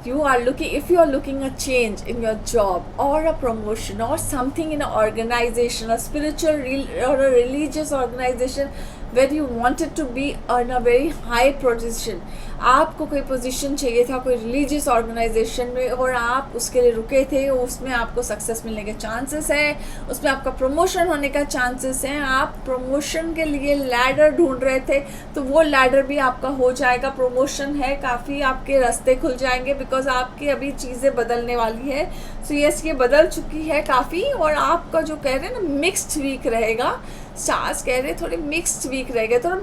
you are looking, if you are looking a change in your job or a promotion or something in an organization, a spiritual or a religious organization where you wanted to be on a very high position. आपको कोई पोजीशन चाहिए था कोई रिलीजियस ऑर्गेनाइजेशन में और आप उसके लिए रुके थे, उसमें आपको सक्सेस मिलने के चांसेस हैं, उसमें आपका प्रमोशन होने का चांसेस हैं. आप प्रमोशन के लिए लैडर ढूंढ रहे थे तो वो लैडर भी आपका हो जाएगा. प्रमोशन है, काफ़ी आपके रास्ते खुल जाएंगे बिकॉज आपकी अभी चीज़ें बदलने वाली है. सो यस, ये बदल चुकी है काफ़ी. और आपका जो कह रहे हैं ना मिक्स्ड वीक रहेगा, स्टार्स कह रहे थोड़े मिक्स्ड वीक रहेगा, थोड़ा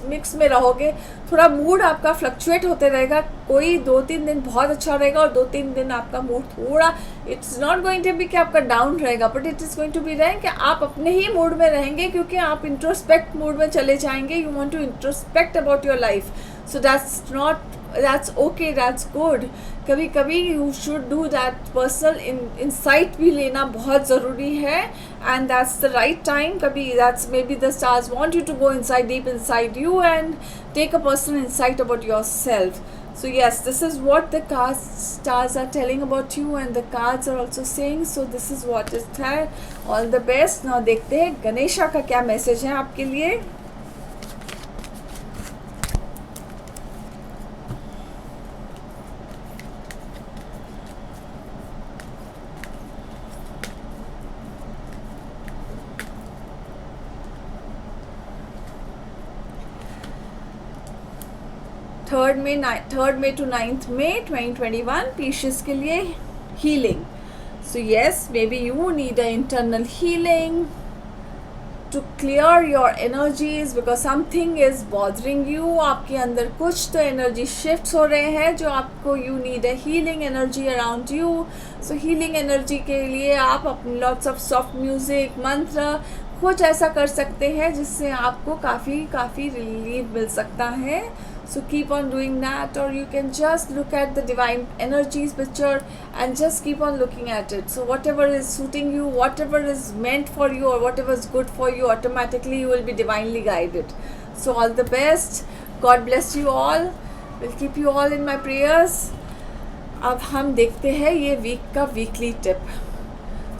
मिक्स में रहोगे, थोड़ा मूड आपका फ्लक्चुएट होते रहेगा. कोई 2-3 दिन बहुत अच्छा रहेगा और 2-3 दिन आपका मूड थोड़ा, it's not going to be कि आपका डाउन रहेगा, but it is going to be रहें कि आप अपने ही मूड में रहेंगे क्योंकि आप इंट्रोस्पेक्ट मूड में चले जाएंगे. You want to introspect about your life, so that's okay, that's good. कभी कभी you should do that. Personal insight भी लेना बहुत ज़रूरी है and that's the right time. कभी that's maybe the stars want you to go inside, deep inside you and take a personal insight about yourself. So yes, this is what the stars are telling about you and the cards are also saying. So this is what is there. All the best. Now देखते हैं गणेशा का क्या मैसेज है आपके लिए. Third May to 9th May 2021 Pisces के लिए healing. So yes, may B you need a internal healing to clear your energies because something is bothering you. आपके अंदर कुछ तो एनर्जी शिफ्ट हो रहे हैं जो आपको, you need a healing energy around you. So healing energy के लिए आप अपने लॉट्स ऑफ सॉफ्ट म्यूजिक, मंत्र, कुछ ऐसा कर सकते हैं जिससे आपको काफ़ी रिलीफ मिल सकता है. So keep on doing that, or you can just look at the divine energies picture and just keep on looking at it. So whatever is suiting you, whatever is meant for you or whatever is good for you, automatically you will be divinely guided. So all the best. God bless you all. Will keep you all in my prayers. अब हम देखते हैं ये वीक का वीकली टिप.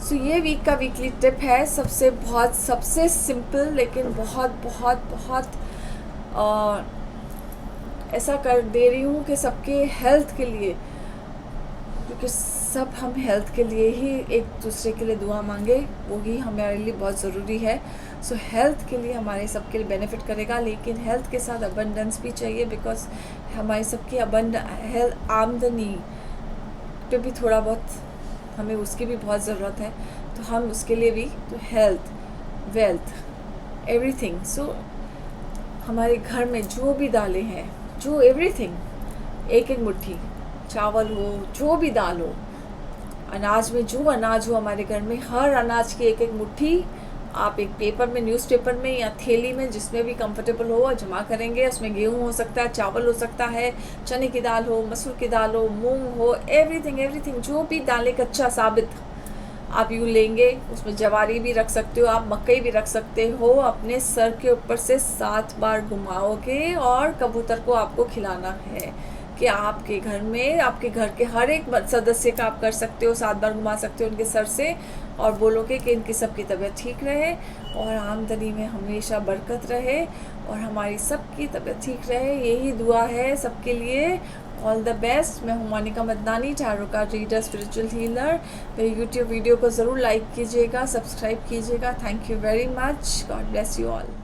सो ये वीक का वीकली टिप है सबसे सिंपल लेकिन बहुत ऐसा कर दे रही हूँ कि सबके हेल्थ के लिए, क्योंकि सब हम हेल्थ के लिए ही एक दूसरे के लिए दुआ मांगे, वो ही हमारे लिए बहुत ज़रूरी है. सो हेल्थ के लिए हमारे सबके लिए बेनिफिट करेगा, लेकिन हेल्थ के साथ अबंडेंस भी चाहिए बिकॉज हमारी सबकी आमदनी पे भी थोड़ा बहुत हमें उसकी भी बहुत ज़रूरत है. तो हम उसके लिए भी, तो हेल्थ, वेल्थ, एवरीथिंग. सो हमारे घर में जो भी दालें हैं, जो एवरीथिंग, एक मुट्ठी चावल हो, जो भी दाल हो, अनाज में जो अनाज हो हमारे घर में, हर अनाज की एक मुट्ठी आप एक पेपर में, न्यूज़पेपर में या थैली में, जिसमें भी कंफर्टेबल हो, जमा करेंगे. उसमें गेहूँ हो सकता है, चावल हो सकता है, चने की दाल हो, मसूर की दाल हो, मूंग हो, एवरीथिंग जो भी दालें कच्चा साबित आप यूँ लेंगे, उसमें जवारी भी रख सकते हो, आप मकई भी रख सकते हो। अपने सर के ऊपर से 7 बार घुमाओगे और कबूतर को आपको खिलाना है कि आपके घर में, आपके घर के हर एक सदस्य का आप कर सकते हो, 7 बार घुमा सकते हो उनके सर से, और बोलोगे कि इनकी सबकी तबीयत ठीक रहे और आमदनी में हमेशा बरकत रहे और हमारी सबकी तबीयत ठीक रहे। यही दुआ है सबके लिए। All the best. मैं हूँ Monika Madnani, tarot card reader, spiritual healer. मेरे यूट्यूब वीडियो को ज़रूर लाइक कीजिएगा, सब्सक्राइब कीजिएगा। Thank you very much. God bless you all.